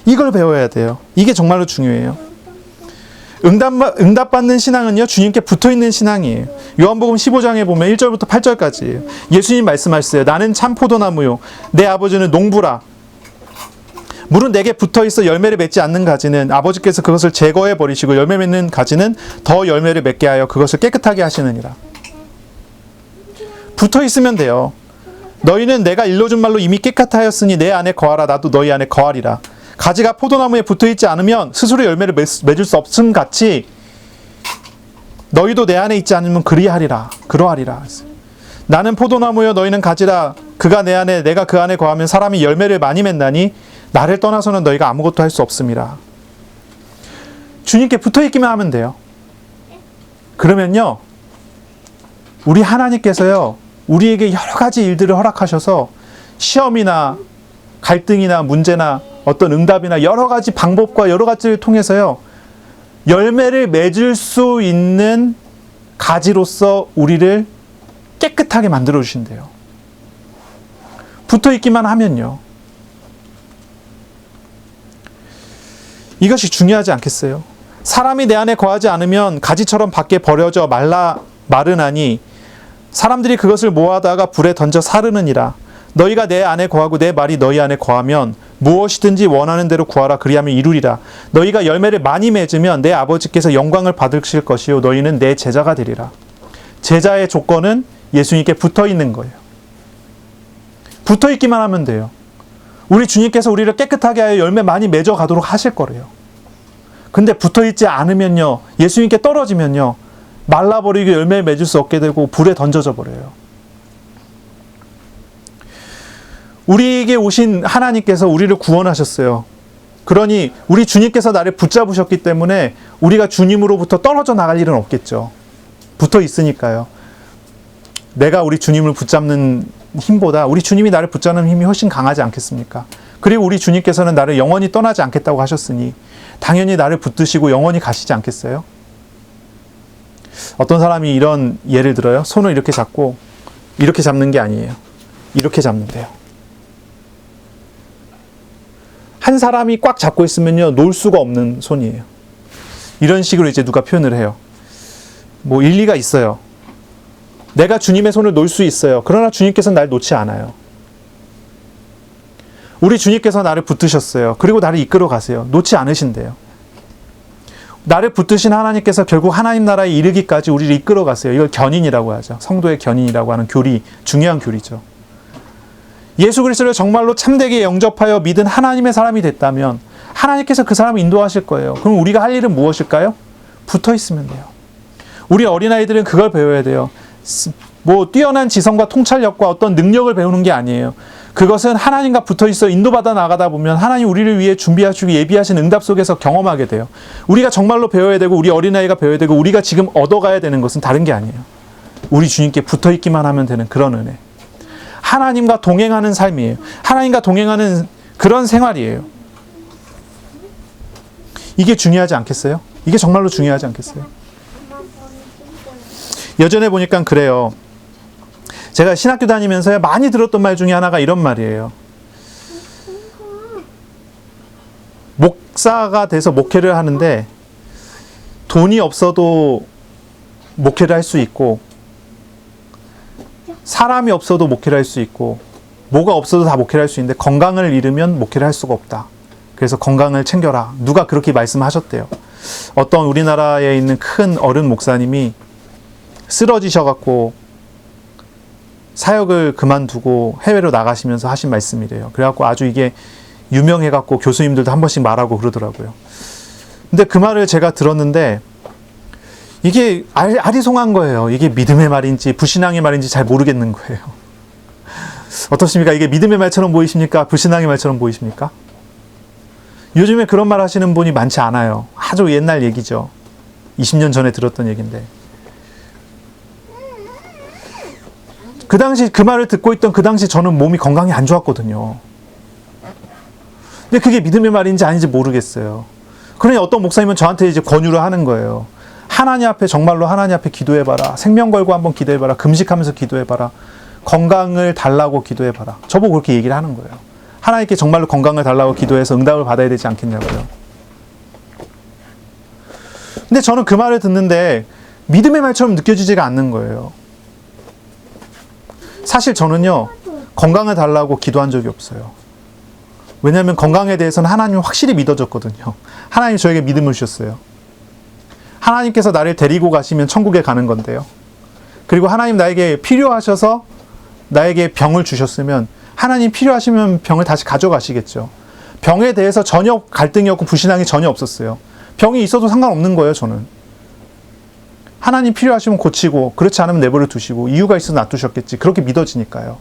이걸 배워야 돼요. 이게 정말로 중요해요. 응답받는 신앙은요, 주님께 붙어있는 신앙이에요. 요한복음 15장에 보면 1절부터 8절까지예요. 예수님 말씀하셨어요. 나는 참 포도나무요, 내 아버지는 농부라. 물은 내게 붙어있어 열매를 맺지 않는 가지는 아버지께서 그것을 제거해 버리시고 열매 맺는 가지는 더 열매를 맺게 하여 그것을 깨끗하게 하시느니라. 붙어있으면 돼요. 너희는 내가 일러준 말로 이미 깨끗하였으니 내 안에 거하라. 나도 너희 안에 거하리라. 가지가 포도나무에 붙어있지 않으면 스스로 열매를 맺을 수 없음 같이 너희도 내 안에 있지 않으면 그러하리라. 나는 포도나무여 너희는 가지라. 그가 내 안에 내가 그 안에 거하면 사람이 열매를 많이 맺나니 나를 떠나서는 너희가 아무것도 할 수 없음이라. 주님께 붙어있기만 하면 돼요. 그러면요, 우리 하나님께서요, 우리에게 여러 가지 일들을 허락하셔서 시험이나 갈등이나 문제나 어떤 응답이나 여러 가지 방법과 여러 가지를 통해서요, 열매를 맺을 수 있는 가지로서 우리를 깨끗하게 만들어 주신대요. 붙어있기만 하면요. 이것이 중요하지 않겠어요? 사람이 내 안에 거하지 않으면 가지처럼 밖에 버려져 마르나니 사람들이 그것을 모아다가 불에 던져 사르느니라. 너희가 내 안에 거하고 내 말이 너희 안에 거하면 무엇이든지 원하는 대로 구하라. 그리하면 이루리라. 너희가 열매를 많이 맺으면 내 아버지께서 영광을 받으실 것이요 너희는 내 제자가 되리라. 제자의 조건은 예수님께 붙어 있는 거예요. 붙어 있기만 하면 돼요. 우리 주님께서 우리를 깨끗하게 하여 열매 많이 맺어 가도록 하실 거래요. 근데 붙어 있지 않으면요, 예수님께 떨어지면요, 말라버리고 열매 맺을 수 없게 되고 불에 던져져 버려요. 우리에게 오신 하나님께서 우리를 구원하셨어요. 그러니 우리 주님께서 나를 붙잡으셨기 때문에 우리가 주님으로부터 떨어져 나갈 일은 없겠죠. 붙어 있으니까요. 내가 우리 주님을 붙잡는 힘보다 우리 주님이 나를 붙잡는 힘이 훨씬 강하지 않겠습니까? 그리고 우리 주님께서는 나를 영원히 떠나지 않겠다고 하셨으니 당연히 나를 붙드시고 영원히 가시지 않겠어요? 어떤 사람이 이런 예를 들어요. 손을 이렇게 잡고 이렇게 잡는 게 아니에요. 이렇게 잡는데요. 한 사람이 꽉 잡고 있으면요, 놓을 수가 없는 손이에요. 이런 식으로 이제 누가 표현을 해요. 뭐 일리가 있어요. 내가 주님의 손을 놓을 수 있어요. 그러나 주님께서는 날 놓지 않아요. 우리 주님께서 나를 붙드셨어요. 그리고 나를 이끌어 가세요. 놓지 않으신대요. 나를 붙드신 하나님께서 결국 하나님 나라에 이르기까지 우리를 이끌어 가세요. 이걸 견인이라고 하죠. 성도의 견인이라고 하는 교리, 중요한 교리죠. 예수 그리스도를 정말로 참되게 영접하여 믿은 하나님의 사람이 됐다면 하나님께서 그 사람을 인도하실 거예요. 그럼 우리가 할 일은 무엇일까요? 붙어 있으면 돼요. 우리 어린아이들은 그걸 배워야 돼요. 뭐 뛰어난 지성과 통찰력과 어떤 능력을 배우는 게 아니에요. 그것은 하나님과 붙어 있어 인도받아 나가다 보면 하나님 우리를 위해 준비하시고 예비하신 응답 속에서 경험하게 돼요. 우리가 정말로 배워야 되고 우리 어린아이가 배워야 되고 우리가 지금 얻어가야 되는 것은 다른 게 아니에요. 우리 주님께 붙어 있기만 하면 되는 그런 은혜. 하나님과 동행하는 삶이에요. 하나님과 동행하는 그런 생활이에요. 이게 중요하지 않겠어요? 이게 정말로 중요하지 않겠어요? 예전에 보니까 그래요. 제가 신학교 다니면서 많이 들었던 말 중에 하나가 이런 말이에요. 목사가 돼서 목회를 하는데 돈이 없어도 목회를 할 수 있고 사람이 없어도 목회를 할 수 있고 뭐가 없어도 다 목회를 할 수 있는데 건강을 잃으면 목회를 할 수가 없다. 그래서 건강을 챙겨라. 누가 그렇게 말씀하셨대요. 어떤 우리나라에 있는 큰 어른 목사님이 쓰러지셔갖고 사역을 그만두고 해외로 나가시면서 하신 말씀이래요. 그래갖고 아주 이게 유명해갖고 교수님들도 한 번씩 말하고 그러더라고요. 근데 그 말을 제가 들었는데 이게 아리송한 거예요. 이게 믿음의 말인지 불신앙의 말인지 잘 모르겠는 거예요. 어떻습니까? 이게 믿음의 말처럼 보이십니까? 불신앙의 말처럼 보이십니까? 요즘에 그런 말 하시는 분이 많지 않아요. 아주 옛날 얘기죠. 20년 전에 들었던 얘기인데. 그 당시 그 말을 듣고 있던 그 당시 저는 몸이 건강이 안 좋았거든요. 근데 그게 믿음의 말인지 아닌지 모르겠어요. 그러니 어떤 목사님은 저한테 이제 권유를 하는 거예요. 하나님 앞에 정말로 하나님 앞에 기도해봐라. 생명 걸고 한번 기도해봐라. 금식하면서 기도해봐라. 건강을 달라고 기도해봐라. 저보고 그렇게 얘기를 하는 거예요. 하나님께 정말로 건강을 달라고 기도해서 응답을 받아야 되지 않겠냐고요. 근데 저는 그 말을 듣는데 믿음의 말처럼 느껴지지가 않는 거예요. 사실 저는요, 건강을 달라고 기도한 적이 없어요. 왜냐하면 건강에 대해서는 하나님이 확실히 믿어졌거든요. 하나님이 저에게 믿음을 주셨어요. 하나님께서 나를 데리고 가시면 천국에 가는 건데요. 그리고 하나님 나에게 필요하셔서 나에게 병을 주셨으면 하나님 필요하시면 병을 다시 가져가시겠죠. 병에 대해서 전혀 갈등이 없고 불신앙이 전혀 없었어요. 병이 있어도 상관없는 거예요, 저는. 하나님 필요하시면 고치고 그렇지 않으면 내버려 두시고 이유가 있어서 놔두셨겠지. 그렇게 믿어지니까요.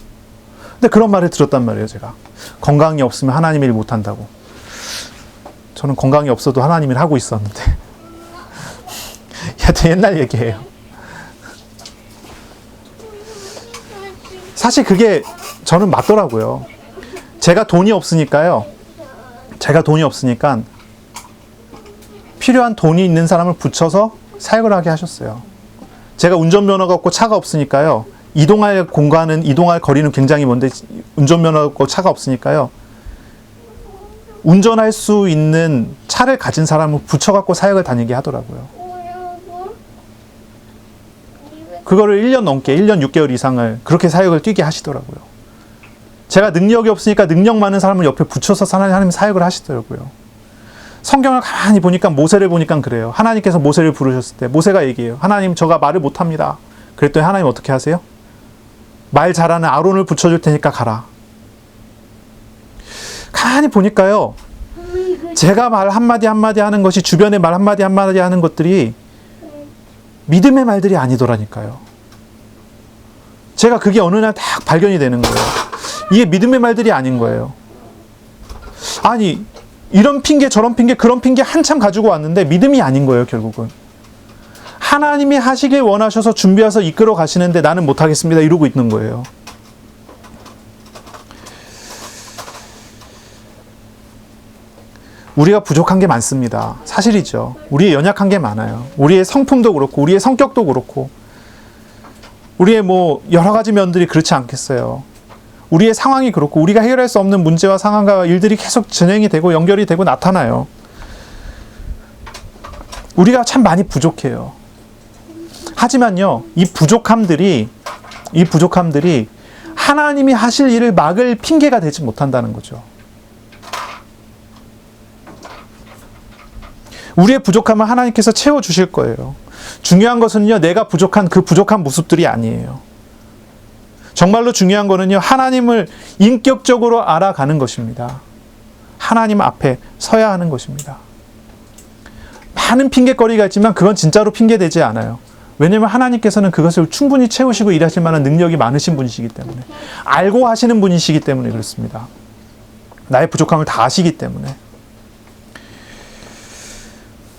근데 그런 말을 들었단 말이에요, 제가. 건강이 없으면 하나님 일 못한다고. 저는 건강이 없어도 하나님 일 하고 있었는데. 하여튼 옛날 얘기예요. 사실 그게 저는 맞더라고요. 제가 돈이 없으니까 필요한 돈이 있는 사람을 붙여서 사역을 하게 하셨어요. 제가 운전면허가 없고 차가 없으니까요. 이동할 거리는 굉장히 먼데 운전면허가 없고 차가 없으니까요. 운전할 수 있는 차를 가진 사람을 붙여갖고 사역을 다니게 하더라고요. 그거를 1년 넘게 1년 6개월 이상을 그렇게 사역을 뛰게 하시더라고요. 제가 능력이 없으니까 능력 많은 사람을 옆에 붙여서 하나님 사역을 하시더라고요. 성경을 가만히 보니까 모세를 보니까 그래요. 하나님께서 모세를 부르셨을 때 모세가 얘기해요. 하나님, 저가 말을 못합니다. 그랬더니 하나님 어떻게 하세요? 말 잘하는 아론을 붙여줄 테니까 가라. 가만히 보니까요, 제가 말 한마디 한마디 하는 것이, 주변에 말 한마디 한마디 하는 것들이 믿음의 말들이 아니더라니까요. 제가 그게 어느 날 딱 발견이 되는 거예요. 이게 믿음의 말들이 아닌 거예요. 아니, 이런 핑계 저런 핑계 그런 핑계 한참 가지고 왔는데 믿음이 아닌 거예요. 결국은 하나님이 하시길 원하셔서 준비해서 이끌어 가시는데 나는 못하겠습니다 이러고 있는 거예요. 우리가 부족한 게 많습니다. 사실이죠. 우리의 연약한 게 많아요. 우리의 성품도 그렇고 우리의 성격도 그렇고 우리의 여러 가지 면들이 그렇지 않겠어요. 우리의 상황이 그렇고 우리가 해결할 수 없는 문제와 상황과 일들이 계속 진행이 되고 연결이 되고 나타나요. 우리가 참 많이 부족해요. 하지만요, 이 부족함들이 하나님이 하실 일을 막을 핑계가 되지 못한다는 거죠. 우리의 부족함은 하나님께서 채워주실 거예요. 중요한 것은요, 내가 부족한 그 부족한 모습들이 아니에요. 정말로 중요한 거는요, 하나님을 인격적으로 알아가는 것입니다. 하나님 앞에 서야 하는 것입니다. 많은 핑계거리가 있지만 그건 진짜로 핑계되지 않아요. 왜냐하면 하나님께서는 그것을 충분히 채우시고 일하실 만한 능력이 많으신 분이시기 때문에, 알고 하시는 분이시기 때문에 그렇습니다. 나의 부족함을 다 아시기 때문에.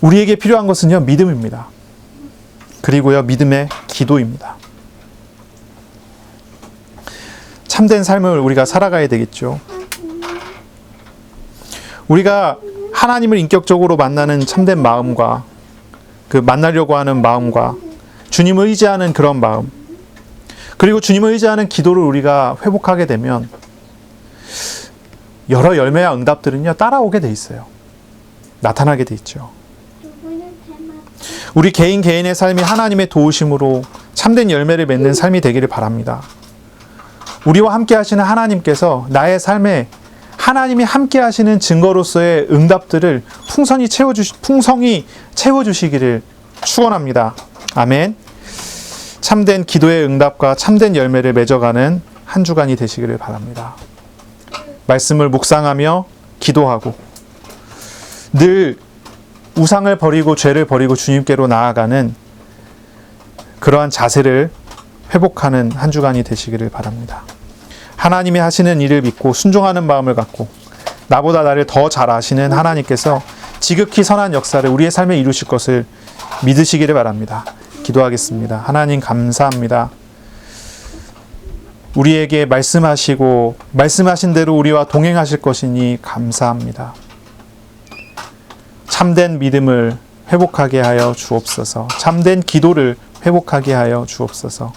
우리에게 필요한 것은요, 믿음입니다. 그리고요, 믿음의 기도입니다. 참된 삶을 우리가 살아가야 되겠죠. 우리가 하나님을 인격적으로 만나는 참된 마음과 그 만나려고 하는 마음과 주님을 의지하는 그런 마음, 그리고 주님을 의지하는 기도를 우리가 회복하게 되면 여러 열매와 응답들은요, 따라오게 돼 있어요. 나타나게 돼 있죠. 우리 개인의 삶이 하나님의 도우심으로 참된 열매를 맺는 삶이 되기를 바랍니다. 우리와 함께 하시는 하나님께서 나의 삶에 하나님이 함께 하시는 증거로서의 응답들을 풍성히 채워주시기를 축원합니다. 아멘. 참된 기도의 응답과 참된 열매를 맺어가는 한 주간이 되시기를 바랍니다. 말씀을 묵상하며 기도하고 늘 우상을 버리고 죄를 버리고 주님께로 나아가는 그러한 자세를 회복하는 한 주간이 되시기를 바랍니다. 하나님이 하시는 일을 믿고 순종하는 마음을 갖고 나보다 나를 더 잘 아시는 하나님께서 지극히 선한 역사를 우리의 삶에 이루실 것을 믿으시기를 바랍니다. 기도하겠습니다. 하나님 감사합니다. 우리에게 말씀하시고 말씀하신 대로 우리와 동행하실 것이니 감사합니다. 참된 믿음을 회복하게 하여 주옵소서. 참된 기도를 회복하게 하여 주옵소서.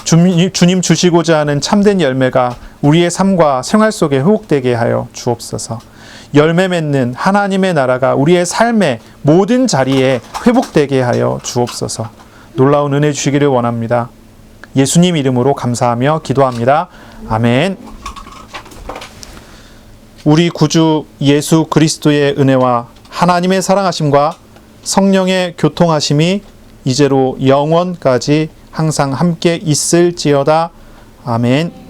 주님 주시고자 하는 참된 열매가 우리의 삶과 생활 속에 회복되게 하여 주옵소서. 열매 맺는 하나님의 나라가 우리의 삶의 모든 자리에 회복되게 하여 주옵소서. 놀라운 은혜 주시기를 원합니다. 예수님 이름으로 감사하며 기도합니다. 아멘. 우리 구주 예수 그리스도의 은혜와 하나님의 사랑하심과 성령의 교통하심이 이제로 영원까지 항상 함께 있을지어다. 아멘.